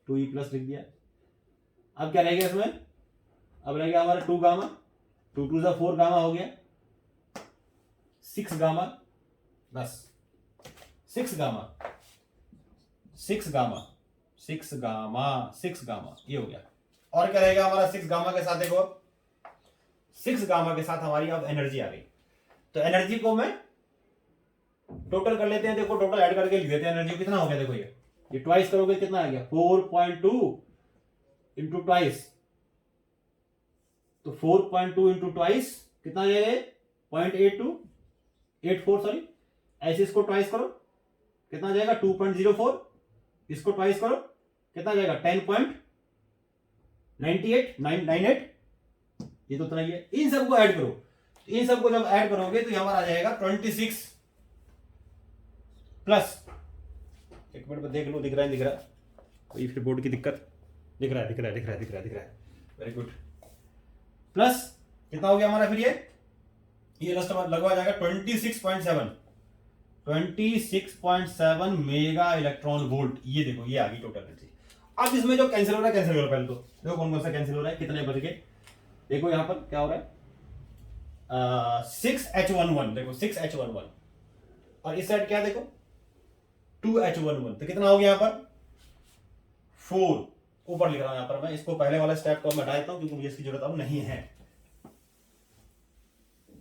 2 ई प्लस लिख दिया। अब क्या रह गया इसमें, अब रह गया हमारा 2 गामा, 2 2 4 गामा हो गया, 6 गामा, बस 6 गामा 6 गामा 6 गामा 6 गामा, ये हो गया। और क्या रहेगा हमारा 6 गामा के साथ, देखो 6 गामा के साथ हमारी अब एनर्जी आ गई। तो एनर्जी को मैं टोटल कर लेते हैं, देखो टोटल ऐड करके लिख देते हैं। एनर्जी कितना हो गया, देखो ये ट्वाइस करोगे कितना आ गया 4.2 इंटू ट्वाइस, तो 4.2 इंटू ट्वाइस कितना आ जाएगा 0.8284 सॉरी, ऐसे इसको ट्वाइस करो कितना आ जाएगा 2.04, इसको ट्वाइस करो कितना आ जाएगा 10.98, ये तो उतना ही है। इन सबको ऐड करो, इन सबको जब ऐड करोगे तो हमारा आ जाएगा 26 प्लस, एक मिनट में देख लो, दिख रहा है कोई फिर बोर्ड की दिक्कत, दिख रहा है, वेरी गुड। प्लस कितना हो गया हमारा फिर ये लास्ट लगवा जाएगा 26.7 मेगा इलेक्ट्रॉन वोल्ट। ये देखो ये आ गई टोटल एनर्जी। अब इसमें जो कैंसिल हो रहा है कैंसिल करो पहले तो, देखो कौन कौन सा कैंसिल हो रहा है, कितने बच गए, देखो यहां पर क्या हो रहा है 6H11, देखो 6H11, और इस साइड क्या देखो 2H11, तो कितना हो गया यहां पर 4, ऊपर लिख रहा हूं यहां पर मैं, इसको पहले वाला स्टेप को मैं हटा देता हूं क्योंकि मुझे इसकी जरूरत अब नहीं है,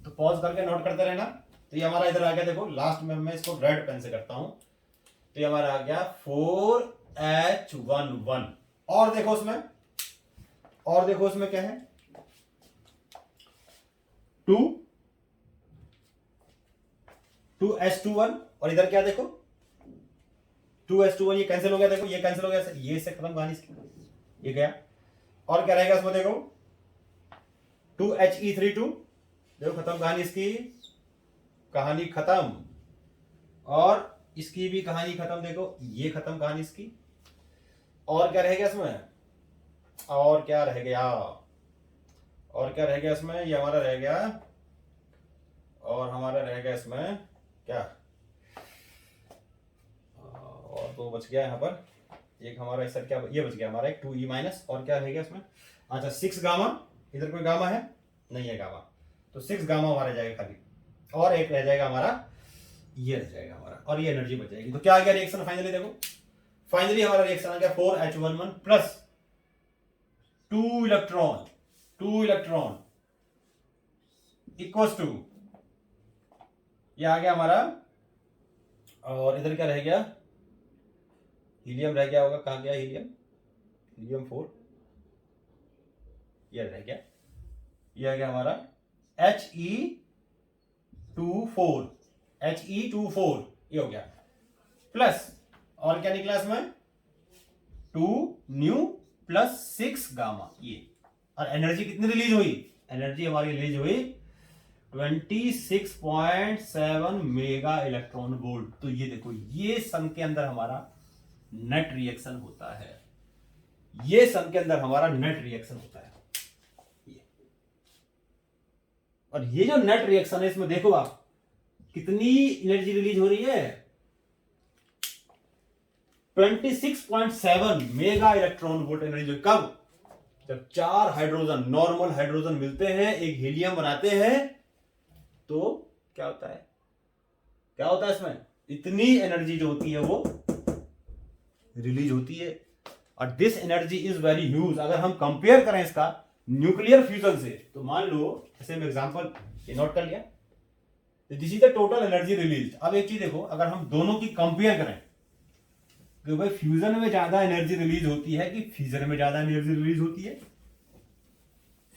तो पॉज करके नोट करते रहना। तो ये हमारा इधर आ गया, देखो लास्ट में मैं इसको रेड पेन से करता हूं, तो ये हमारा आ गया 4H11, और देखो उसमें क्या है 2H21, और इधर क्या देखो 2H21, ये कैंसिल हो गया, देखो ये कैंसिल हो गया, ये से खत्म कहानी इसकी, ये गया। और क्या रहेगा इसमें, देखो 2He32, देखो खत्म कहानी इसकी, कहानी खत्म, और इसकी भी कहानी खत्म, देखो ये खत्म कहानी इसकी। और क्या रहेगा इसमें, और क्या रह गया इसमें, ये हमारा रह गया, और हमारा रह गया इसमें क्या, और तो बच गया यहाँ पर एक हमारा इस क्या, ये बच गया हमारा एक 2E माइनस, और क्या रहेगा इसमें, अच्छा 6 गामा, इधर कोई गामा है नहीं है गामा, तो 6 गामा हमारा जाएगा खाली, और एक रह जाएगा हमारा, ये रह जाएगा हमारा, और ये एनर्जी बच जाएगी। तो क्या आ गया रिएक्शन फाइनली, देखो फाइनली हमारा रिएक्शन आ गया 4H11 plus 2 electron equals to, ये आ गया हमारा, और इधर क्या रह गया, हीलियम रह गया होगा, कहां गया हीलियम 4, ये रह गया, ये आ गया हमारा He24, ये हो गया, प्लस और क्या निकला इसमें 2 न्यू प्लस 6 गामा, ये, और एनर्जी कितनी रिलीज हुई, एनर्जी हमारी रिलीज हुई 26.7 मेगा इलेक्ट्रॉन वोल्ट। तो ये देखो ये सन के अंदर हमारा नेट रिएक्शन होता है, ये सन के अंदर हमारा नेट रिएक्शन होता है, और ये जो नेट रिएक्शन है इसमें देखो आप कितनी एनर्जी रिलीज हो रही है 26.7 मेगा इलेक्ट्रॉन वोल्ट एनर्जी। कब, जब 4 हाइड्रोजन नॉर्मल हाइड्रोजन मिलते हैं, एक हीलियम बनाते हैं, तो क्या होता है इसमें इतनी एनर्जी जो होती है वो रिलीज होती है, और this energy is very huge. अगर हम कंपेयर करें इसका न्यूक्लियर फ्यूजन से, तो मान लो जैसे मैं एग्जांपल ये नोट कर लिया, this is the total energy release. अब एक चीज देखो, अगर हम दोनों की कंपेयर करें कि भाई फ्यूजन में ज्यादा एनर्जी रिलीज होती है कि फिजन में ज्यादा एनर्जी रिलीज होती है,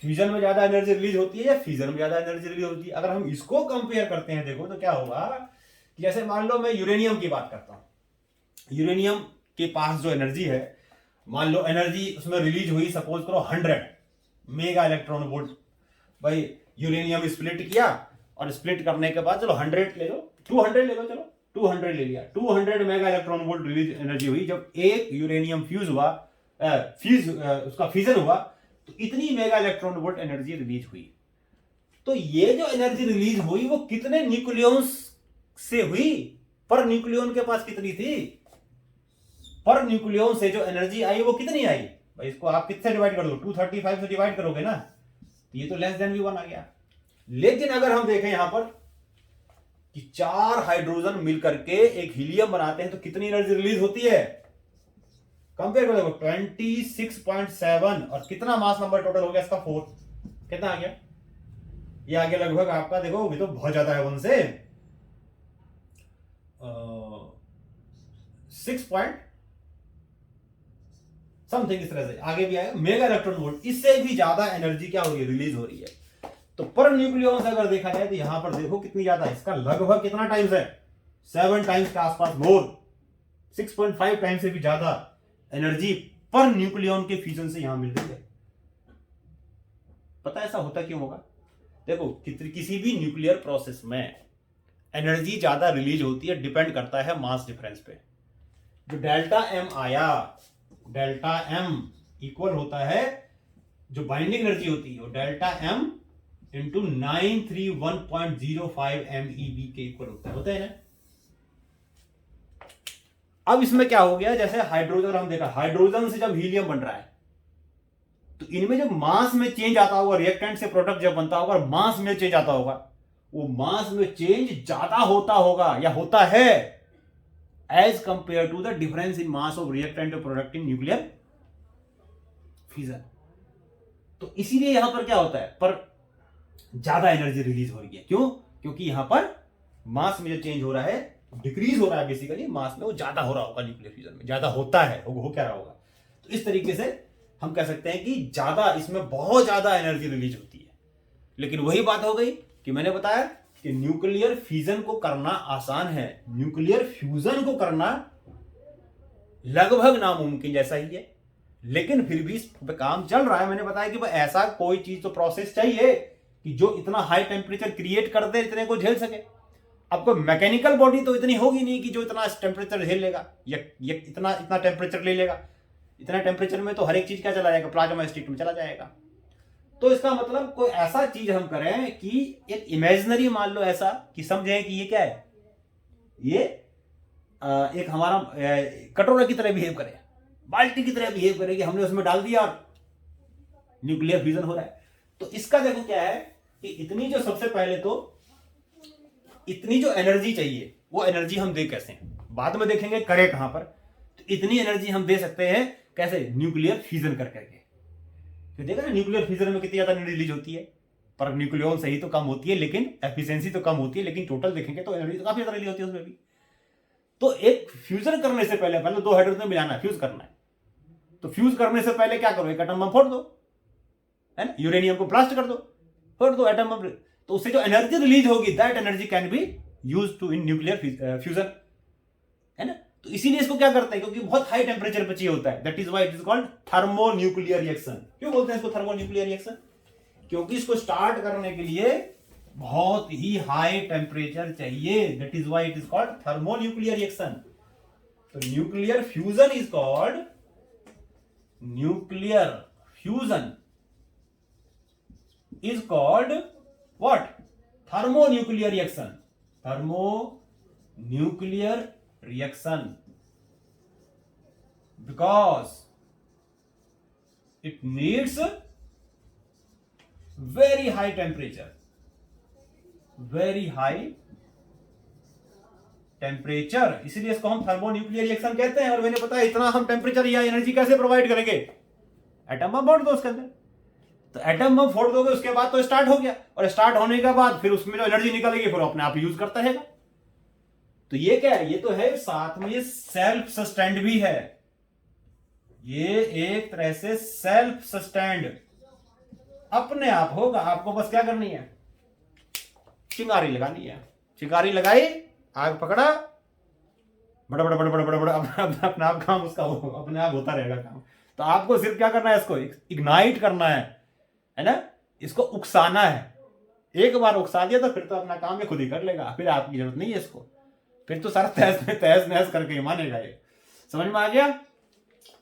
फ्यूजन में ज्यादा एनर्जी रिलीज होती है या फिजन में ज्यादा एनर्जी रिलीज होती है, अगर हम इसको कंपेयर करते हैं देखो तो क्या होगा कि जैसे मान लो मैं यूरेनियम की बात करता हूं, यूरेनियम के पास जो एनर्जी है, मान लो एनर्जी उसमें रिलीज हुई सपोज करो 100 मेगा इलेक्ट्रॉन वोल्ट, भाई यूरेनियम स्प्लिट किया, और स्प्लिट करने के बाद चलो 100 ले लो, 200 ले लो, चलो 200 ले लिया, 200 mega electron volt release energy हुई। जब एक यूरेनियम फ्यूज हुआ, उसका फिजन हुआ, तो इतनी mega electron volt energy release हुई। तो ये जो एनर्जी रिलीज हुई वो कितने न्यूक्लियॉन्स से हुई, पर न्यूक्लियॉन के पास कितनी थी, पर न्यूक्लियॉन से जो एनर्जी आई वो कितनी आई भाई, इसको आप किससे डिवाइड कर दो, 235 से डिवाइड करोगे ना, तो ये तो लेस देन V1 आ गया। लेकिन अगर हम देखें यहां पर कि 4 हाइड्रोजन मिलकर के एक हीलियम बनाते हैं तो कितनी एनर्जी रिलीज होती है, कंपेयर करो 26.7, और कितना मास नंबर टोटल हो गया इसका 4, कितना आ गया, ये आ गया लगभग आपका, देखो ये तो बहुत ज्यादा है 1 से 6 पॉइंट समथिंग, इस तरह से आगे भी आएगा मेगा इलेक्ट्रॉन वोल्ट, इससे भी ज्यादा एनर्जी क्या हो रही है, रिलीज हो रही है। तो पर न्यूक्लियॉन से अगर देखा जाए तो यहां पर देखो कितनी ज्यादा है, इसका लगभग कितना टाइम्स है, 7 टाइम्स के आसपास मोर, 6.5 टाइम्स से भी ज्यादा एनर्जी पर न्यूक्लियॉन के फ्यूजन से यहां मिल रही है। पता है ऐसा होता क्यों होगा, देखो किसी भी न्यूक्लियर प्रोसेस में एनर्जी ज्यादा रिलीज होती है, डिपेंड करता है मास डिफरेंस पे। जो डेल्टा एम आया, डेल्टा एम इक्वल होता है जो बाइंडिंग एनर्जी होती है वो डेल्टा एम इंटू 931.05 MeV के इक्वल होता है ना। अब इसमें क्या हो गया, जैसे हाइड्रोजन हम देखा, हाइड्रोजन से जब हीलियम बन रहा है तो इनमें जब मास में चेंज आता होगा, रिएक्टेंट से प्रोडक्ट जब बनता होगा, मास में चेंज आता होगा, वो मास में चेंज ज्यादा होता होगा या होता है as compare to the difference in mass of reactant और प्रोडक्ट इन न्यूक्लियर फ्यूजन। तो इसीलिए यहां पर क्या होता है, पर ज्यादा एनर्जी रिलीज हो रही है, क्यों, क्योंकि यहां पर मास में जो चेंज हो रहा है, डिक्रीज हो रहा है बेसिकली, मास में वो ज्यादा हो रहा होगा, न्यूक्लियर फ्यूजन में ज्यादा होता है, हो क्या रहा होगा। तो इस तरीके से हम कह सकते हैं कि ज्यादा, इसमें बहुत ज्यादा एनर्जी रिलीज होती है। लेकिन वही बात हो गई कि मैंने बताया कि न्यूक्लियर फ्यूजन को करना आसान है, न्यूक्लियर फ्यूजन को करना लगभग नामुमकिन जैसा ही है, लेकिन फिर भी इस पे काम चल रहा है। मैंने बताया कि ऐसा कोई चीज तो प्रोसेस चाहिए कि जो इतना हाई टेम्परेचर क्रिएट कर दे, इतने को झेल सके। अब कोई मैकेनिकल बॉडी तो इतनी होगी नहीं कि जो इतना टेम्परेचर झेल लेगा या इतना टेम्परेचर ले लेगा। इतना टेम्परेचर में तो हर एक चीज क्या चला जाएगा, प्लाज्मा स्टेट में चला जाएगा। तो इसका मतलब कोई ऐसा चीज हम करें कि एक इमेजिनरी, मान लो ऐसा कि समझें कि ये क्या है, ये एक हमारा कटोरा की तरह बिहेव करे, बाल्टी की तरह बिहेव करे कि हमने उसमें डाल दिया और न्यूक्लियर फ्यूजन हो रहा है। तो इसका देखो क्या है कि इतनी जो, सबसे पहले तो इतनी जो एनर्जी चाहिए वो एनर्जी हम दे कैसे हैं, बाद में देखेंगे करे कहां पर। तो इतनी एनर्जी हम दे सकते हैं कैसे, न्यूक्लियर फ्यूजन कर करके। तो देखा ना न्यूक्लियर फ्यूजन में कितनी ज्यादा एनर्जी रिलीज होती है, पर न्यूक्लियॉन सही तो कम होती है, लेकिन एफिशिएंसी तो कम होती है, लेकिन टोटल देखेंगे तो एनर्जी तो काफी ज्यादा रिलीज होती है उसमें भी। तो एक फ्यूजन करने से पहले 2 हाइड्रोजन मिलाना है, फ्यूज करना है। तो फ्यूज करने से पहले क्या करो, एक एटम बम फोड़ दो, है ना, यूरेनियम को ब्लास्ट कर दो, फोड़ दो एटम बम। तो उससे जो एनर्जी रिलीज होगी, that energy can be used to in nuclear fusion, है ना। तो इसीलिए इसको क्या करते हैं, क्योंकि बहुत हाई टेम्परेचर पे चाहिए होता है, that is why it is called thermonuclear reaction. क्यों बोलते हैं इसको थर्मोन्यूक्लियर रिएक्शन, क्योंकि इसको स्टार्ट करने के लिए बहुत ही हाई टेम्परेचर चाहिए, that is why it is called thermonuclear reaction. तो nuclear fusion is called, nuclear fusion is called what, thermonuclear reaction, thermonuclear reaction, because it needs very high temperature, very high temperature, इसलिए इसको हम thermonuclear reaction कहते हैं। और मैंने बताया इतना हम टेम्परेचर या एनर्जी कैसे प्रोवाइड करेंगे, एटम बम फोड़ दो उसके अंदर। तो एटम बम फोड़ दोगे उसके बाद तो स्टार्ट हो गया, और स्टार्ट होने के बाद फिर उसमें जो एनर्जी निकलेगी फिर अपने आप यूज करता रहेगा। तो ये क्या है, ये तो है साथ में ये सेल्फ सस्टेंड भी है, ये एक तरह से सेल्फ सस्टेंड अपने आप होगा। आपको बस क्या करनी है, चिंगारी लगानी है, चिंगारी लगाई, आग पकड़ा, बड़ा बड़ा बड़ा बड़ा बड़ा बड़ा अपने आप काम उसका अपने आप होता रहेगा काम। तो आपको सिर्फ क्या करना है, इसको इग्नाइट करना है ना, इसको उकसाना है। एक बार उकसा दिया तो फिर तो अपना काम ये खुद ही कर लेगा, फिर आपकी जरूरत नहीं है इसको, फिर तो सारा तहस नहस करके ही मानेगा ये। समझ में आ गया।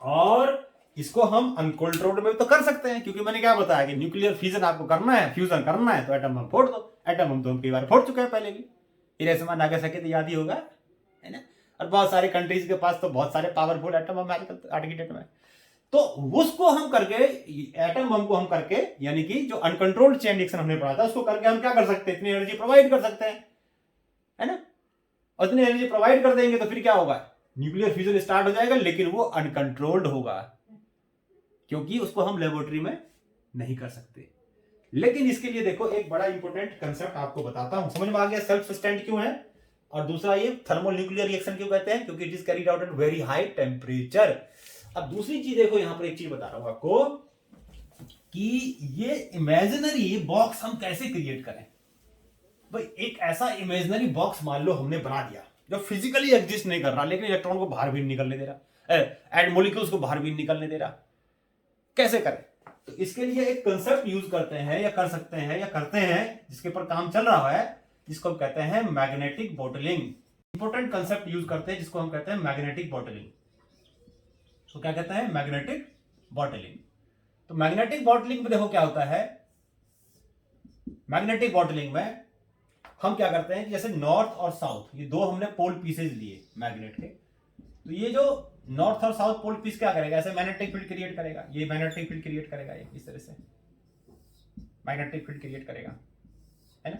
और इसको हम अनकंट्रोल्ड में तो कर सकते हैं, क्योंकि मैंने क्या बताया कि न्यूक्लियर फ्यूजन आपको करना है, फ्यूजन करना है, तो एटम बम फोड़ दो। एटम बम तो हम कई बार फोड़ चुके हैं पहले भी, हिरोशिमा नागासाकी तो याद ही होगा, है ना। और बहुत सारे कंट्रीज के पास तो बहुत सारे पावरफुल एटम बम आजकल आज की डेट में। तो उसको हम करके, एटम बम को हम करके, यानी कि जो अनकंट्रोल्ड चेन रिएक्शन हमने पढ़ा था, उसको करके हम क्या कर सकते हैं, इतनी एनर्जी प्रोवाइड कर सकते हैं, है ना। और इतनी एनर्जी प्रोवाइड कर देंगे तो फिर क्या होगा, न्यूक्लियर फ्यूजन स्टार्ट हो जाएगा, लेकिन वो अनकंट्रोल्ड होगा, क्योंकि उसको हम लेबोरेटरी में नहीं कर सकते। लेकिन इसके लिए देखो एक बड़ा इंपॉर्टेंट कंसेप्ट आपको बताता हूं, समझ में आ गया सेल्फ सस्टेंड क्यों है, और दूसरा ये थर्मोन्यूक्लियर रिएक्शन क्यों कहते हैं, क्योंकि it is carried out at very high temperature. अब दूसरी चीज देखो, यहां पर एक चीज बता रहा हूं आपको कि ये इमेजिनरी बॉक्स हम कैसे क्रिएट करें। भाई एक ऐसा इमेजिनरी बॉक्स मान लो हमने बना दिया जो फिजिकली एग्जिस्ट नहीं कर रहा, लेकिन इलेक्ट्रॉन को बाहर भी नहीं निकलने दे रहा, एड मॉलिक्यूल्स को बाहर भी नहीं निकलने दे रहा, कैसे करें। तो इसके लिए एक कंसेप्ट यूज करते हैं, या कर सकते हैं, या करते हैं, जिसके ऊपर काम चल रहा है, जिसको हम कहते हैं magnetic bottling. Important concept use करते हैं जिसको हम कहते हैं मैग्नेटिक बॉटलिंग। तो क्या कहते हैं, मैग्नेटिक बॉटलिंग। तो मैग्नेटिक बॉटलिंग में देखो क्या होता है, मैग्नेटिक बॉटलिंग में हम क्या करते हैं, जैसे नॉर्थ और साउथ, ये दो हमने पोल पीसेज लिए मैग्नेट के, तो ये जो नॉर्थ और साउथ पोल पीस क्या करेगा, ऐसे मैग्नेटिक फील्ड क्रिएट करेगा, ये मैग्नेटिक फील्ड क्रिएट करेगा, ये इस तरह से मैग्नेटिक फील्ड क्रिएट करेगा, है ना।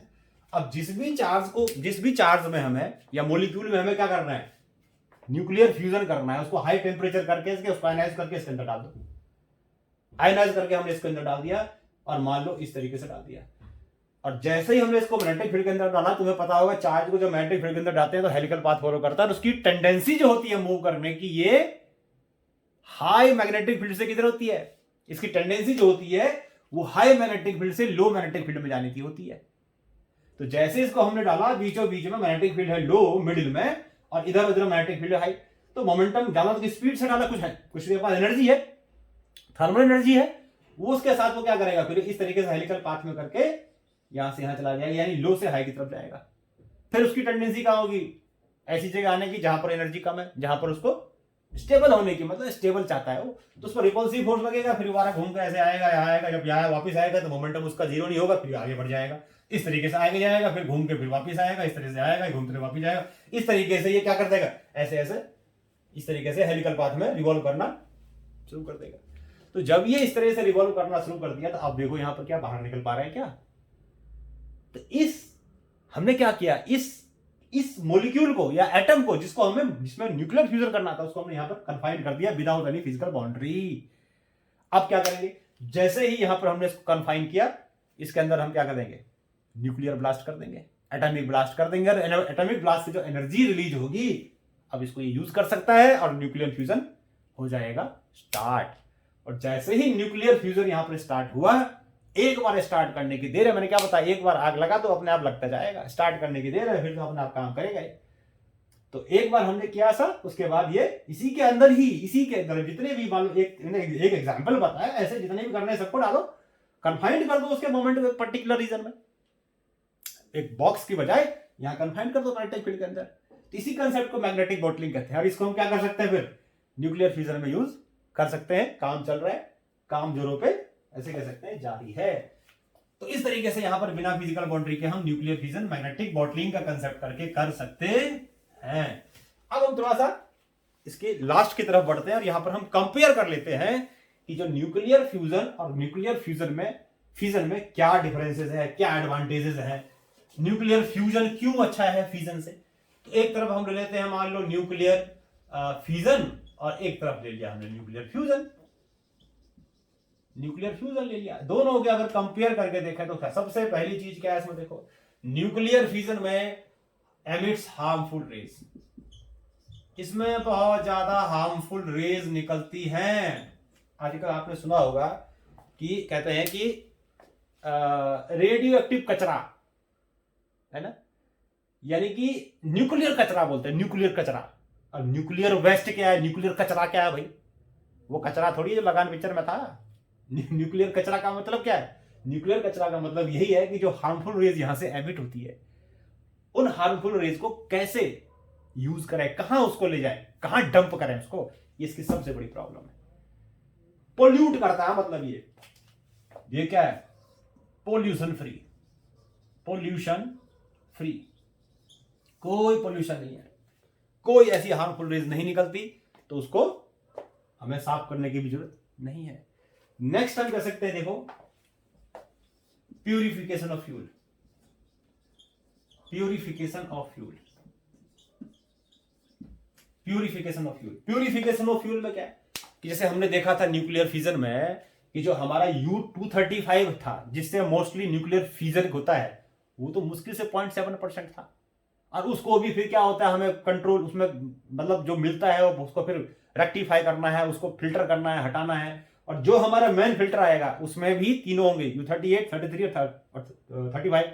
अब जिस भी चार्ज में हमें, या मॉलिक्यूल में हमें क्या करना है, न्यूक्लियर फ्यूजन करना है, उसको हाई टेम्परेचर करके उसको आयनाइज करके इसके अंदर डाल दो, आयनाइज करके हमने इसके अंदर डाल दिया, और मान लो इस तरीके से डाल दिया, और जैसे ही हमने इसको मैग्नेटिक फील्ड के अंदर डाला, तुम्हें पता होगा चार्ज को जब मैग्नेटिक फील्ड के अंदर डालते हैं तो हेलिकल पाथ फॉलो करता है, और उसकी टेंडेंसी जो होती है मूव करने की, ये हाई मैग्नेटिक फील्ड से किधर होती है, इसकी टेंडेंसी जो होती है वो हाई मैग्नेटिक फील्ड से लो मैग्नेटिक फील्ड में जाने की होती है। तो जैसे इसको हमने डाला, बीचों बीच में मैग्नेटिक फील्ड है लो मिडिल में, और इधर उधर मैग्नेटिक फील्ड हाई, तो मोमेंटम ज्यादा तो स्पीड से डाला, कुछ है, कुछ के पास एनर्जी है, थर्मल एनर्जी है, वो उसके साथ वो क्या करेगा, फिर इस तरीके से हेलिकल पाथ में करके यहां से यहां चला जाएगा, यानी लो से हाई की तरफ जाएगा। फिर उसकी टेंडेंसी क्या होगी, ऐसी जगह आने की जहां पर एनर्जी कम है, जहां पर उसको स्टेबल होने की, मतलब स्टेबल चाहता है वो, तो उस पर रिपल्सिव फोर्स लगेगा, फिर दोबारा घूम के ऐसे आएगा, यहाँ आएगा, जब यहाँ वापस आएगा तो मोमेंटम उसका जीरो नहीं होगा, फिर आगे बढ़ जाएगा, इस तरीके से आगे जाएगा, फिर घूम के फिर वापस आएगा, इस तरह से आएगा, घूमते वापस जाएगा, इस तरीके से ये क्या कर देगा, ऐसे ऐसे इस तरीके से हेलिकल पाथ में रिवॉल्व करना शुरू कर देगा। तो जब ये इस तरह से रिवॉल्व करना शुरू कर दिया, तो आप देखो यहां पर क्या बाहर निकल पा रहे हैं क्या, तो हमने क्या किया, इस मॉलिक्यूल को या एटम को, जिसमें न्यूक्लियर फ्यूजन करना था, उसको हमने यहां पर कन्फाइन कर दिया विदाउट एनी फिजिकल बाउंड्री। अब क्या करेंगे, जैसे ही यहां पर हमने इसको कन्फाइन किया, इसके अंदर हम क्या कर देंगे, न्यूक्लियर ब्लास्ट कर देंगे, एटॉमिक ब्लास्ट कर देंगे, और एटॉमिक ब्लास्ट से जो एनर्जी रिलीज होगी, अब इसको ये यूज कर सकता है, और न्यूक्लियर फ्यूजन हो जाएगा स्टार्ट। और जैसे ही न्यूक्लियर फ्यूजन यहां पर स्टार्ट हुआ, एक बार स्टार्ट करने की देर है, मैंने क्या बताया, एक बार आग लगा तो अपने आप लगता जाएगा, स्टार्ट करने की देर है, फिर तो अपने आप काम करेगा। तो एक बार हमने किया सा, उसके बाद ये इसी के अंदर जितने भी मान लो, एक एग्जांपल बताया, ऐसे जितने भी करने सबको डालो, कन्फाइंड कर दो उसके मोमेंट में पर्टिकुलर रीजन में, एक बॉक्स की बजाय यहां कन्फाइंड कर दो मैग्नेटिक फील्ड के अंदर। तो इसी कंसेप्ट को मैग्नेटिक बॉटलिंग कहते हैं। और इसको हम क्या कर सकते हैं, फिर न्यूक्लियर फ्यूजन में यूज कर सकते हैं, काम चल रहा है, काम जोरों पे ऐसे कह सकते हैं जारी है। तो इस तरीके से यहां पर बिना फिजिकल बाउंड्री के हम न्यूक्लियर फ्यूजन मैग्नेटिक बॉटलिंग का कंसेप्ट करके कर सकते हैं। अब हम थोड़ा सा इसके लास्ट की तरफ बढ़ते हैं, और यहां पर हम कंपेयर कर लेते हैं कि जो न्यूक्लियर फ्यूजन और न्यूक्लियर फ्यूजन में क्या डिफरेंसेस है, क्या एडवांटेजेस है, न्यूक्लियर फ्यूजन क्यों अच्छा है फ्यूजन से। तो एक तरफ हम ले लेते हैं, मान लो न्यूक्लियर फ्यूजन, और एक तरफ ले लिया हमने न्यूक्लियर फ्यूजन ले लिया, दोनों के अगर कंपेयर करके देखें तो क्या सबसे पहली चीज क्या है इसमें, देखो न्यूक्लियर फ्यूजन में एमिट्स हार्मफुल रेज, इसमें बहुत ज्यादा हार्मफुल रेज निकलती हैं। आजकल आपने सुना होगा कि कहते हैं कि रेडियो एक्टिव कचरा, है ना, यानी कि न्यूक्लियर कचरा बोलते हैं, न्यूक्लियर कचरा। और न्यूक्लियर वेस्ट क्या है, न्यूक्लियर कचरा क्या है भाई, वो कचरा थोड़ी जो लगान पिक्चर में था। न्यूक्लियर कचरा का मतलब क्या है, न्यूक्लियर कचरा का मतलब यही है कि जो हार्मफुल रेज यहां से एमिट होती है, उन हार्मफुल रेज को कैसे यूज करें, कहां उसको ले जाए, कहां डंप करें उसको, ये इसकी सबसे बड़ी प्रॉब्लम है। पोल्यूट करता है, मतलब ये क्या है, पोल्यूशन फ्री, पोल्यूशन फ्री, कोई पोल्यूशन नहीं है, कोई ऐसी हार्मफुल रेज नहीं निकलती, तो उसको हमें साफ करने की भी जरूरत नहीं है। नेक्स्ट हम कर सकते हैं, देखो purification of fuel, purification of fuel, purification of fuel. Purification of fuel में क्या है कि जैसे हमने देखा था न्यूक्लियर फ्यूजन में कि जो हमारा U-235 था, जिससे मोस्टली न्यूक्लियर फ्यूजन होता है, वो तो मुश्किल से 0.7% था, और उसको भी फिर क्या होता है, हमें कंट्रोल उसमें मतलब जो मिलता है वो उसको फिर रेक्टिफाई करना है, उसको फिल्टर करना है, हटाना है, और जो हमारा मेन फिल्टर आएगा उसमें भी तीनों होंगे, U-38, 33 और 35,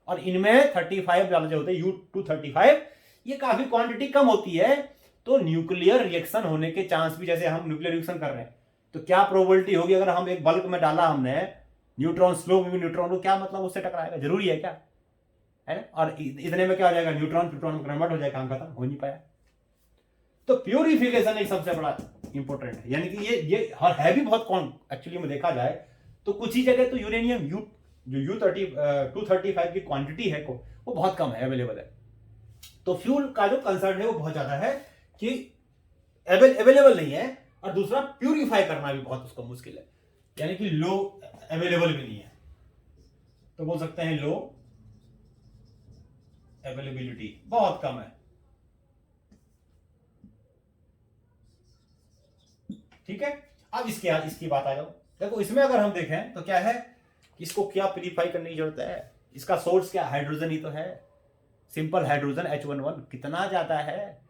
और इनमें 35 वाले जो होते हैं U-235, ये काफी क्वांटिटी कम होती है, तो न्यूक्लियर रिएक्शन होने के चांस भी, जैसे हम न्यूक्लियर रिएक्शन कर रहे हैं तो क्या प्रोबेबिलिटी होगी, अगर हम एक बल्क में डाला हमने न्यूट्रॉन, स्लो मूविंग न्यूट्रॉन, तो क्या मतलब उससे टकराएगा, जरूरी है क्या, है ना, और इतने में क्या हो जाएगा, न्यूट्रॉन प्रोटॉन में कन्वर्ट हो जाएगा, काम खत्म, हो नहीं पाया। तो प्यूरिफिकेशन एक सबसे बड़ा इंपॉर्टेंट है, यानी कि ये है भी बहुत कौन एक्चुअली में देखा जाए तो कुछ ही जगह तो यूरेनियम जो U-235 की क्वांटिटी है वो बहुत कम है, अवेलेबल है। तो फ्यूल का जो कंसर्न है वो बहुत ज्यादा है कि अवेलेबल नहीं है, और दूसरा प्यूरिफाई करना भी बहुत उसको मुश्किल है, यानी कि लो अवेलेबल भी नहीं है, तो बोल सकते हैं लो अवेलेबिलिटी, बहुत कम है। ठीक है, अब इसकी बात आ जाओ। देखो इसमें अगर हम देखें तो क्या है, इसको क्या प्यूरिफाई करने की जरूरत है, इसका सोर्स क्या, हाइड्रोजन ही तो है, सिंपल हाइड्रोजन H11 कितना जाता है,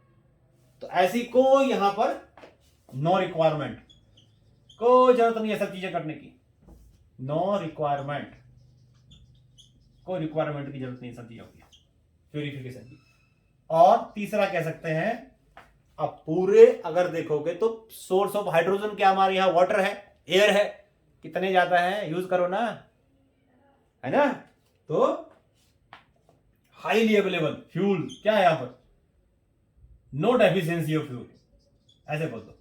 तो ऐसी कोई यहां पर नो रिक्वायरमेंट, कोई जरूरत नहीं है सब चीजें करने की, नो रिक्वायरमेंट, कोई रिक्वायरमेंट की जरूरत नहीं सब चीजों की, प्यूरिफिकेशन की। और तीसरा कह सकते हैं, अब पूरे अगर देखोगे तो सोर्स ऑफ हाइड्रोजन क्या हमारे यहां वाटर है, एयर है, कितने जाता है, यूज करो ना, है ना, तो हाईली अवेलेबल फ्यूल क्या है यहां पर, नो डेफिशिएंसी ऑफ फ्यूल, ऐसे बोल दो,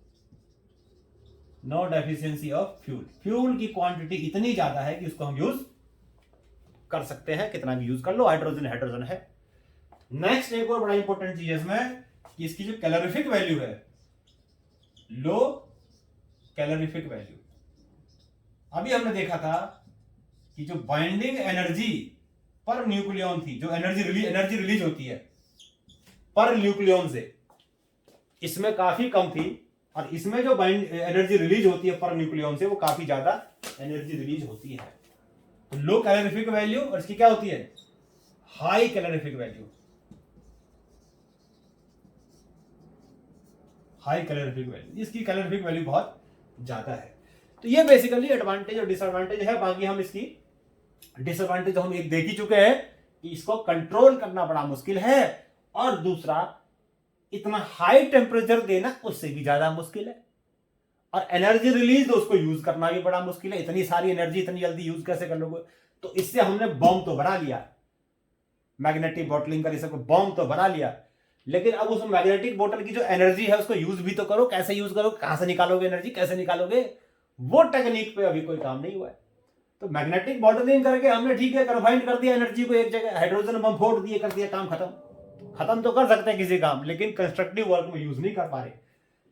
no deficiency of fuel, fuel की क्वांटिटी इतनी ज्यादा है कि उसको हम यूज कर सकते हैं, कितना भी यूज कर लो, हाइड्रोजन है। नेक्स्ट एक और बड़ा इंपॉर्टेंट चीज है इसमें कि इसकी जो कैलोरीफिक वैल्यू है, लो कैलोरीफिक वैल्यू। अभी हमने देखा था कि जो बाइंडिंग एनर्जी पर न्यूक्लियॉन थी, जो एनर्जी रिलीज होती है पर न्यूक्लियॉन से, इसमें काफी कम थी, और इसमें जो एनर्जी रिलीज होती है पर न्यूक्लियॉन से वो काफी ज्यादा एनर्जी रिलीज होती है। तो लो कैलोरीफिक वैल्यू, और इसकी क्या होती है, high calorific value, high calorific value, इसकी कैलोरीफिक वैल्यू बहुत ज्यादा है। तो ये बेसिकली एडवांटेज और डिसएडवांटेज है। बाकी हम इसकी डिसएडवांटेज हम एक देख ही चुके हैं कि इसको कंट्रोल करना बड़ा मुश्किल है, और दूसरा इतना हाई टेम्परेचर देना उससे भी ज्यादा मुश्किल है, और एनर्जी रिलीज तो उसको यूज करना भी बड़ा मुश्किल है, इतनी सारी एनर्जी इतनी जल्दी यूज कैसे कर लोगे। तो इससे हमने बॉम्ब तो बना लिया, मैग्नेटिक बॉटलिंग कर सबको बॉम्ब तो बना लिया, लेकिन अब उस मैग्नेटिक बोतल की जो एनर्जी है उसको यूज भी तो करो, कैसे यूज करो, कहां से निकालोगे एनर्जी, कैसे निकालोगे, वो टेक्निक पे अभी कोई काम नहीं हुआ है। तो मैग्नेटिक बॉटलिंग करके हमने ठीक है कन्फाइंड कर दिया एनर्जी को एक जगह, हाइड्रोजन बम फोड़ दिए, कर दिया, काम खत्म तो कर सकते हैं किसी काम, लेकिन कंस्ट्रक्टिव वर्क में यूज नहीं कर पा रहे।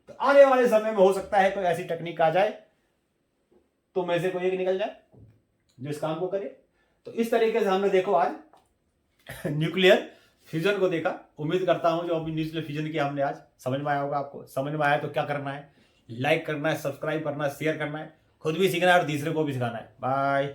तो आने वाले समय में हो सकता है कोई ऐसी टेक्निक आ जाए तो में से कोई एक निकल जाए जो इस काम को करे। तो इस तरीके से हमने देखो आज न्यूक्लियर फ्यूजन को देखा। उम्मीद करता हूं जो अभी न्यूक्लियर फ्यूजन की हमने आज समझ में आया होगा। आपको समझ में आया तो क्या करना है, लाइक करना है, सब्सक्राइब करना है, शेयर करना है, खुद भी सीखना है और दूसरे को भी सिखाना है। बाय।